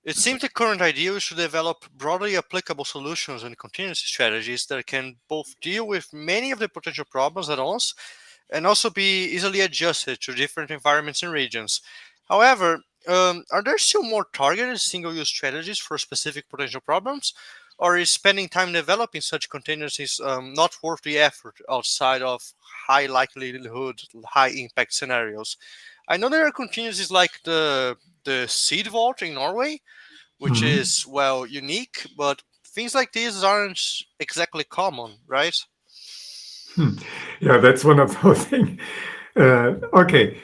it seems the current idea is to develop broadly applicable solutions and contingency strategies that can both deal with many of the potential problems at once and also be easily adjusted to different environments and regions. However, are there still more targeted single-use strategies for specific potential problems, or is spending time developing such contingencies not worth the effort outside of high likelihood, high impact scenarios? I know there are contingencies like the seed vault in Norway, which is, well, unique, but things like these aren't exactly common, right? Yeah, that's one of those things. Okay.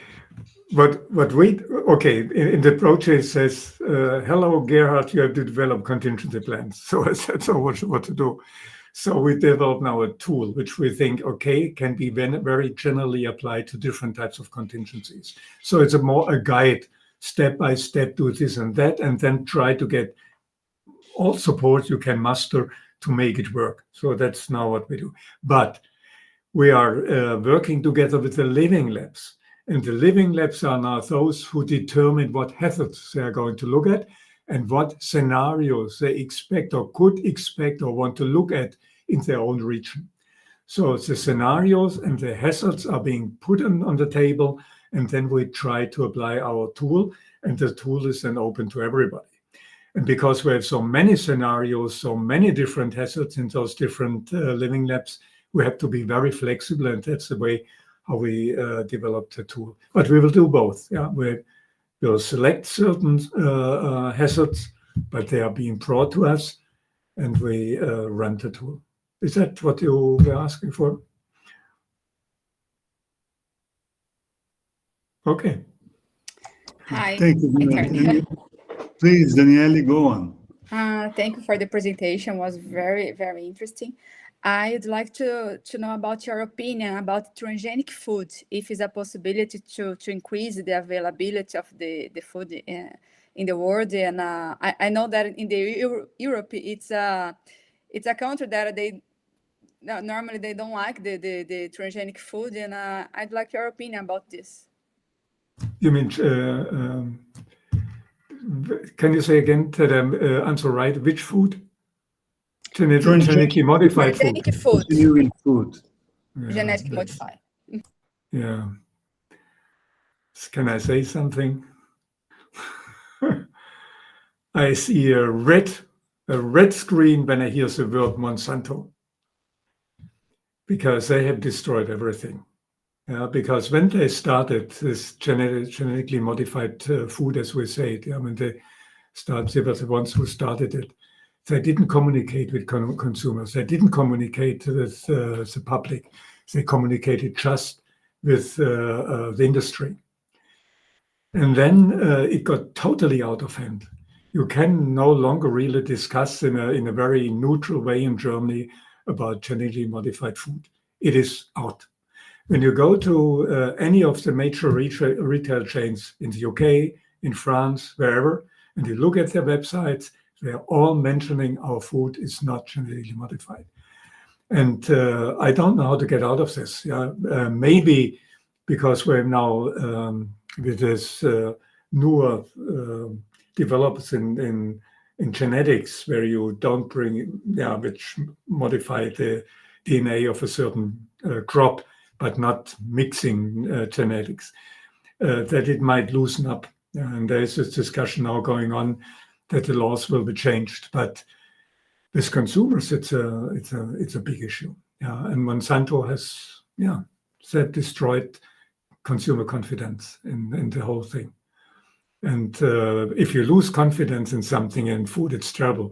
In the project it says, hello, Gerhard, you have to develop contingency plans. So that's what to do. So we developed now a tool which we think, can be very generally applied to different types of contingencies. So it's a guide, step by step, do this and that, and then try to get all support you can muster to make it work. So that's now what we do. But we are working together with the living labs. And the living labs are now those who determine what hazards they are going to look at and what scenarios they expect or could expect or want to look at in their own region. So the scenarios and the hazards are being put on the table, and then we try to apply our tool, and the tool is then open to everybody. And because we have so many scenarios, so many different hazards in those different living labs, we have to be very flexible, and that's the way how we developed the tool. But we will do both. Yeah, we'll select certain hazards, but they are being brought to us, and we run the tool. Is that what you were asking for? Okay. Hi. Thank you. Hi, Tony. Please, Daniele, go on. Thank you for the presentation. It was very, very interesting. I'd like to know about your opinion about transgenic food, if it's a possibility to increase the availability of the food in the world. And I know that in the Europe, it's a country that normally they don't like the transgenic food, and I'd like your opinion about this. You mean, can you say again that I'm answer right? Which food? Genetically modified food. Genuine food. Yeah, Genetically modified. Yeah. Can I say something? I see a red screen when I hear the word Monsanto, because they have destroyed everything. Because when they started this genetically modified food, as we say it, when they were the ones who started it, they didn't communicate with consumers. They didn't communicate with the public. They communicated just with the industry. And then it got totally out of hand. You can no longer really discuss in a very neutral way in Germany about genetically modified food. It is out. When you go to any of the major retail chains in the UK, in France, wherever, and you look at their websites, they're all mentioning our food is not genetically modified. And I don't know how to get out of this. Maybe because we're now with this newer developments in genetics, where you don't bring, which modify the DNA of a certain crop, but not mixing genetics, that it might loosen up. And there is this discussion now going on that the laws will be changed. But with consumers, it's a big issue. And Monsanto has destroyed consumer confidence in the whole thing. And if you lose confidence in something in food, it's trouble.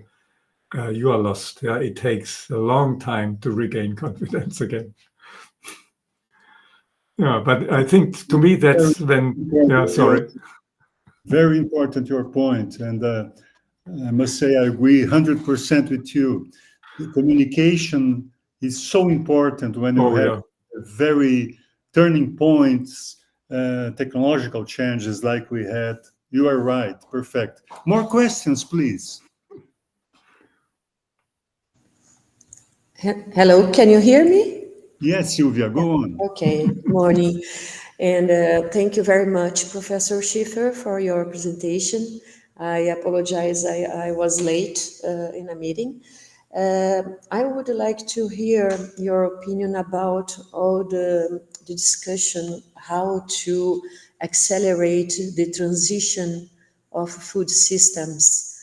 You are lost. It takes a long time to regain confidence again. But I think to me that's when. Sorry. Very important, your point. And I must say I agree 100% with you. The communication is so important when you have very turning points, technological changes like we had. You are right. Perfect. More questions, please. Hello, can you hear me? Yes, Sylvia, go on. Okay, morning. And thank you very much, Professor Schiefer, for your presentation. I apologize, I was late in a meeting. I would like to hear your opinion about all the discussion, how to accelerate the transition of food systems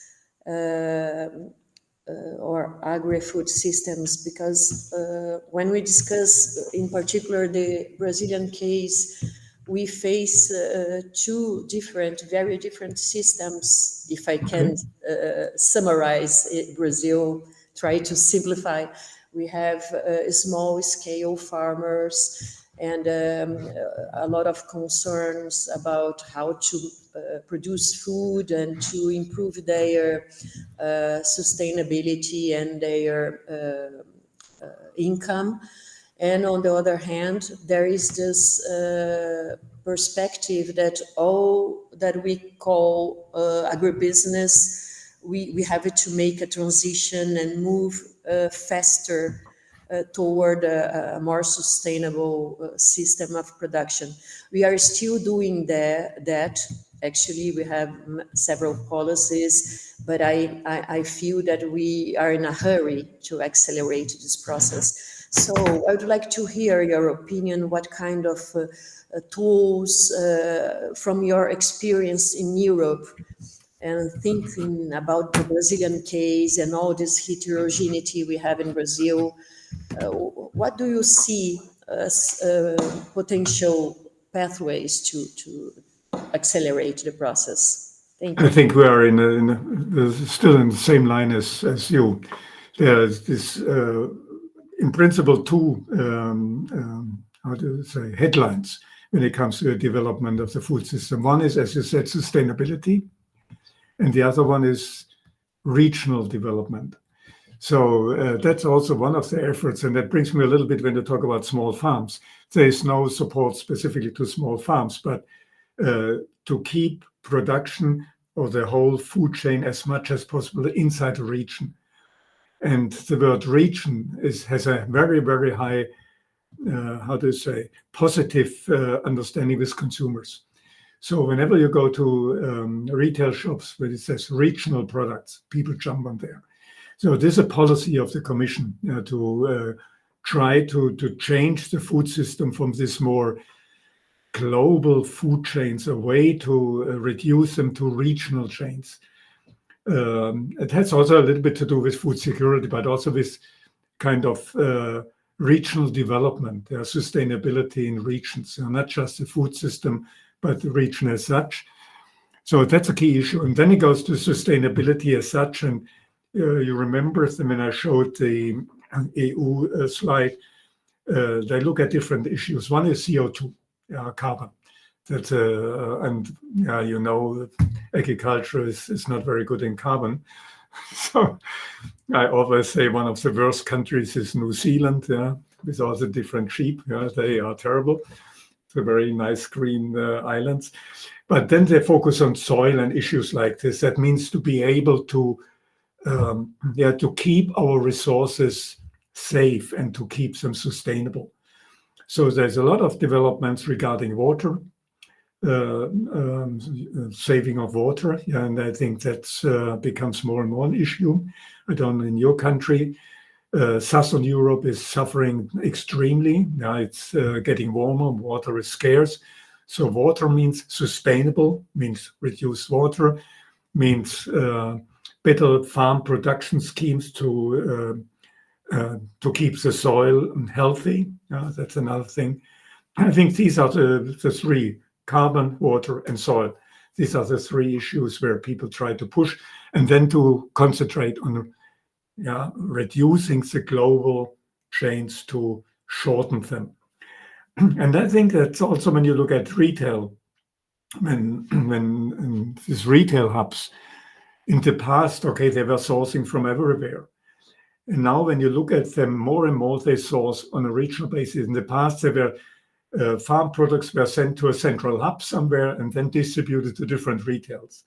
or agri-food systems, because when we discuss in particular the Brazilian case, we face two very different systems. If I can summarize it, Brazil, try to simplify. We have small scale farmers and a lot of concerns about how to produce food and to improve their sustainability and their income. And on the other hand, there is this perspective that all that we call agribusiness, we have to make a transition and move faster toward a more sustainable system of production. We are still doing that. Actually, we have several policies, but I feel that we are in a hurry to accelerate this process. So I would like to hear your opinion, what kind of tools from your experience in Europe, and thinking about the Brazilian case and all this heterogeneity we have in Brazil, what do you see as potential pathways to accelerate the process? Thank you. I think we are still in the same line as you. There's this, in principle, two headlines when it comes to the development of the food system. One is, as you said, sustainability, and the other one is regional development. So that's also one of the efforts, and that brings me a little bit when you talk about small farms. There is no support specifically to small farms, but to keep production or the whole food chain as much as possible inside the region. And the word region has a very, very high, positive understanding with consumers. So whenever you go to retail shops where it says regional products, people jump on there. So this is a policy of the Commission to try to change the food system from this more global food chains away to reduce them to regional chains. It has also a little bit to do with food security, but also with kind of regional development, sustainability in regions, not just the food system, but the region as such. So that's a key issue. And then it goes to sustainability as such. And you remember when I showed the EU slide, they look at different issues. One is CO2, carbon. That and you know, agriculture is not very good in carbon. So I always say one of the worst countries is New Zealand, with all the different sheep. They are terrible. It's a very nice green islands. But then they focus on soil and issues like this. That means to be able to keep our resources safe and to keep them sustainable. So there's a lot of developments regarding water, saving of water, and I think that becomes more and more an issue. I don't know in your country. Southern Europe is suffering extremely. Now it's getting warmer, water is scarce. So water means sustainable, means reduced water, means better farm production schemes to keep the soil healthy. That's another thing. I think these are the three: carbon, water, and soil. These are the three issues where people try to push, and then to concentrate on reducing the global chains to shorten them. And I think that's also when you look at retail, when these retail hubs, in the past, okay, they were sourcing from everywhere. And now when you look at them, more and more they source on a regional basis. In the past, they were farm products were sent to a central hub somewhere and then distributed to different retails.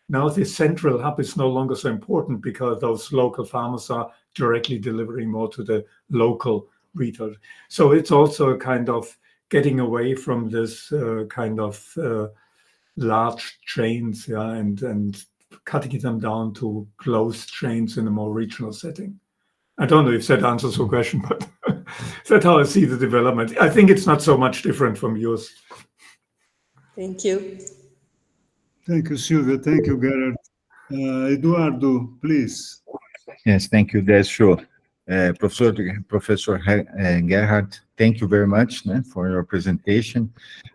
Now this central hub is no longer so important because those local farmers are directly delivering more to the local retail. So it's also a kind of getting away from this kind of large chains, and cutting them down to closed chains in a more regional setting. I don't know if that answers your question, but that's how I see the development. I think it's not so much different from yours. Thank you. Thank you, Silvia. Thank you, Gerhard. Eduardo, please. Yes, thank you. That's true. Professor Gerhard, thank you very much for your presentation.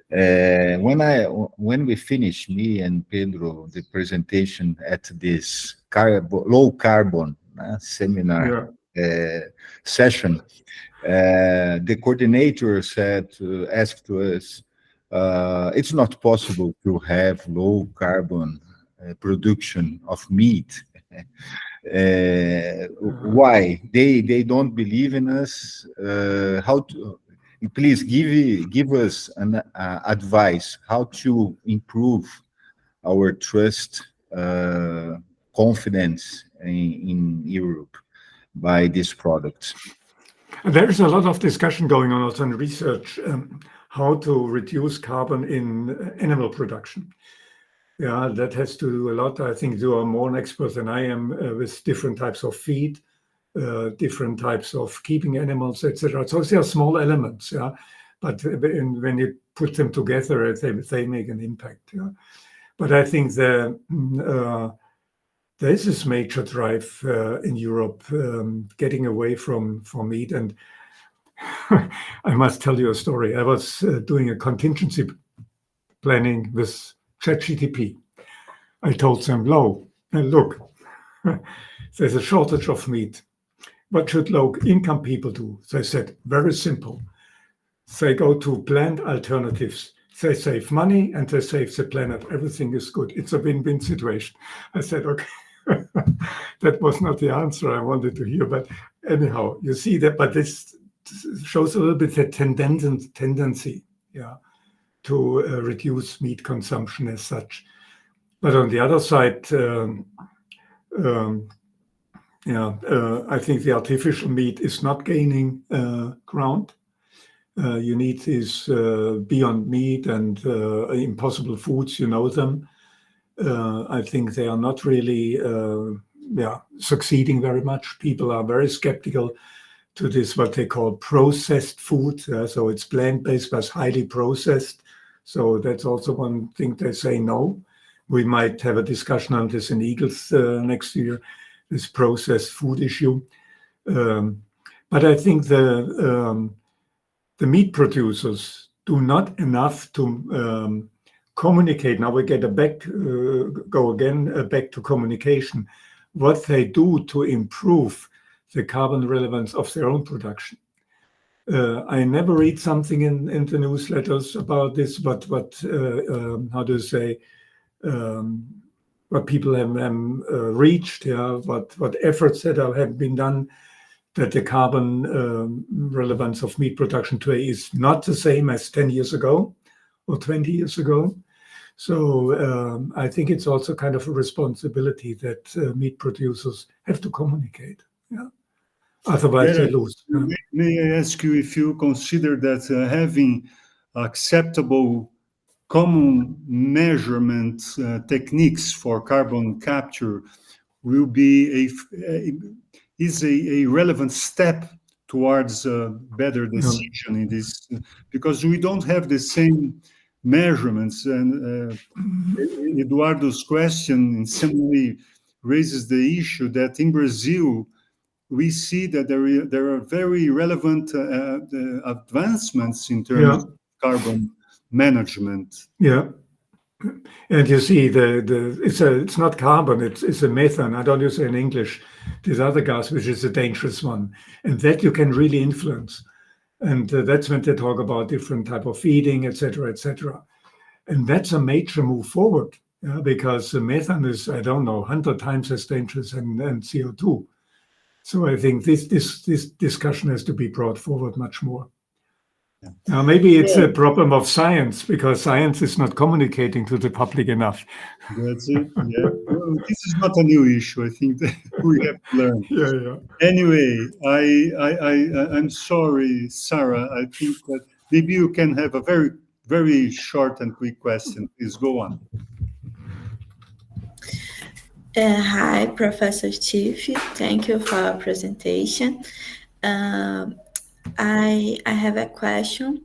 When we finish, me and Pedro, the presentation at this low carbon seminar session, the coordinator asked to us, it's not possible to have low carbon production of meat. Why? They don't believe in us. How to? Please give us an advice how to improve our trust, confidence in Europe by these products. There's a lot of discussion going on also in research, how to reduce carbon in animal production. Yeah, that has to do a lot. I think you are more an expert than I am with different types of feed, different types of keeping animals, etc. So there are small elements, but when you put them together, they make an impact. But I think there is this major drive in Europe getting away from meat. And I must tell you a story. I was doing a contingency planning with ChatGPT. I told them, look, there's a shortage of meat. What should low-income people do? They said, very simple. They go to plant alternatives. They save money and they save the planet. Everything is good. It's a win-win situation. I said, okay, that was not the answer I wanted to hear. But anyhow, you see that, but this shows a little bit the tendency, to reduce meat consumption as such. But on the other side, I think the artificial meat is not gaining ground. You need these Beyond Meat and Impossible Foods, you know them. I think they are not really succeeding very much. People are very skeptical to this, what they call processed food. So it's plant-based, but highly processed. So that's also one thing they say no. We might have a discussion on this in Eagles next year, this processed food issue. But I think the meat producers do not enough to communicate. Now we get back to communication. What they do to improve the carbon relevance of their own production. I never read something in the newsletters about this, but how to say, what people have reached, what efforts that have been done, that the carbon relevance of meat production today is not the same as 10 years ago or 20 years ago. So I think it's also kind of a responsibility that meat producers have to communicate. Yeah. Otherwise, they lose. May I ask you if you consider that having acceptable common measurement techniques for carbon capture will be a relevant step towards a better decision in this, because we don't have the same measurements. And Eduardo's question in some way raises the issue that in Brazil, we see that there are very relevant advancements in terms of carbon management. Yeah. And you see, it's not carbon, it's a methane. I don't use it in English. This other gas, which is a dangerous one, and that you can really influence. And that's when they talk about different type of feeding, etc., etc. And that's a major move forward, because methane is, I don't know, 100 times as dangerous than CO2. So I think this discussion has to be brought forward much more. Now, maybe it's a problem of science, because science is not communicating to the public enough. That's it. Yeah. Well, this is not a new issue. I think that we have learned. Anyway, I'm sorry, Sarah. I think that maybe you can have a very, very short and quick question. Please go on. Hi, Professor Schiefer. Thank you for our presentation. I have a question.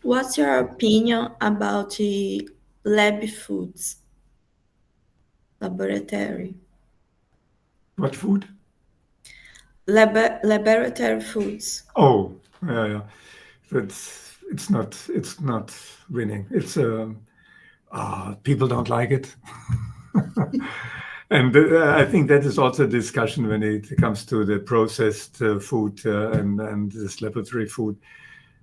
What's your opinion about the lab foods? Laboratory. What food? Laboratory foods. Oh, yeah. It's not winning. It's people don't like it. And I think that is also a discussion when it comes to the processed food and this laboratory food.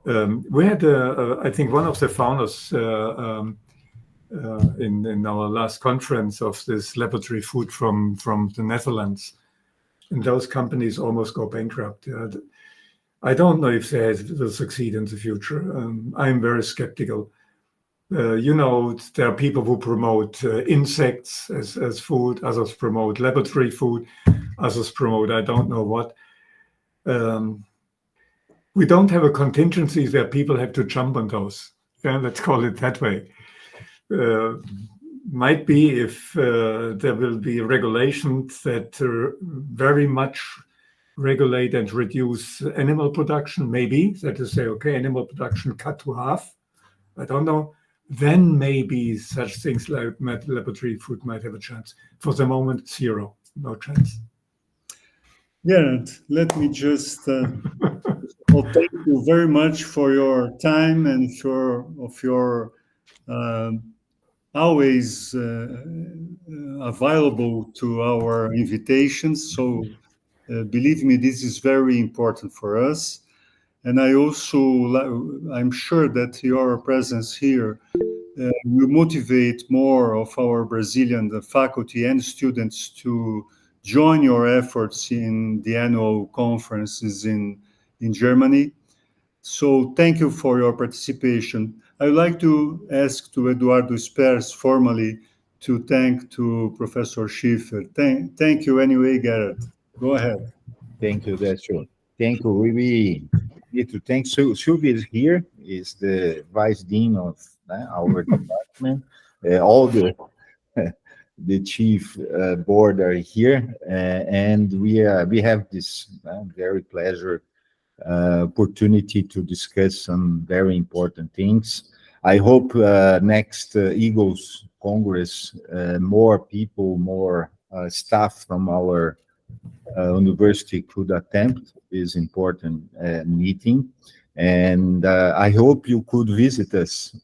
We had, I think, one of the founders in our last conference of this laboratory food from the Netherlands, and those companies almost go bankrupt. I don't know if they will succeed in the future. I'm very skeptical. There are people who promote insects as food, others promote laboratory food, others promote I don't know what. We don't have a contingency where people have to jump on those. Let's call it that way. Might be if there will be regulations that very much regulate and reduce animal production, maybe, that to say, okay, animal production cut to half. I don't know. Then maybe such things like laboratory food might have a chance. For the moment, zero, no chance. Gerhard, let me just thank you very much for your time and for your always available to our invitations. So believe me, this is very important for us. And I'm sure that your presence here will motivate more of our Brazilian faculty and students to join your efforts in the annual conferences in Germany. So thank you for your participation. I would like to ask to Eduardo Spers formally to thank to Professor Schiefer. Thank you anyway, Gerhard. Go ahead. Thank you, that's true. Thank you. We need to thank Sylvia is here, is the Vice Dean of our department. All the chief board are here, and we have this very pleasure opportunity to discuss some very important things. I hope next Eagles Congress, more people, more staff from our university could attempt this important meeting. And I hope you could visit us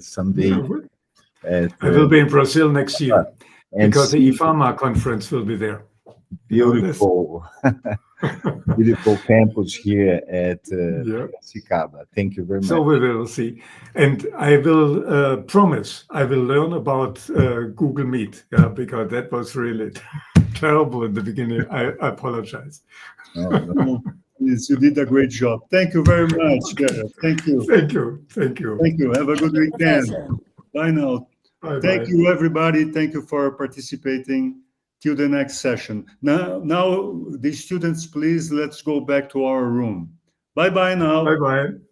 someday. I will be in Brazil next year and because the see IFAMA conference will be there. beautiful, beautiful campus here at Yeah. Piracicaba. Thank you very much. So we will see. And I will promise I will learn about Google Meet, because that was really terrible in the beginning. I apologize. No. Yes, you did a great job. Thank you very much, Gerhard. Thank you. Thank you. Thank you. Thank you. Have a good weekend. Professor. Bye now. Bye-bye. Thank you, everybody. Thank you for participating. Till the next session. Now, the students, please, let's go back to our room. Bye-bye now. Bye-bye.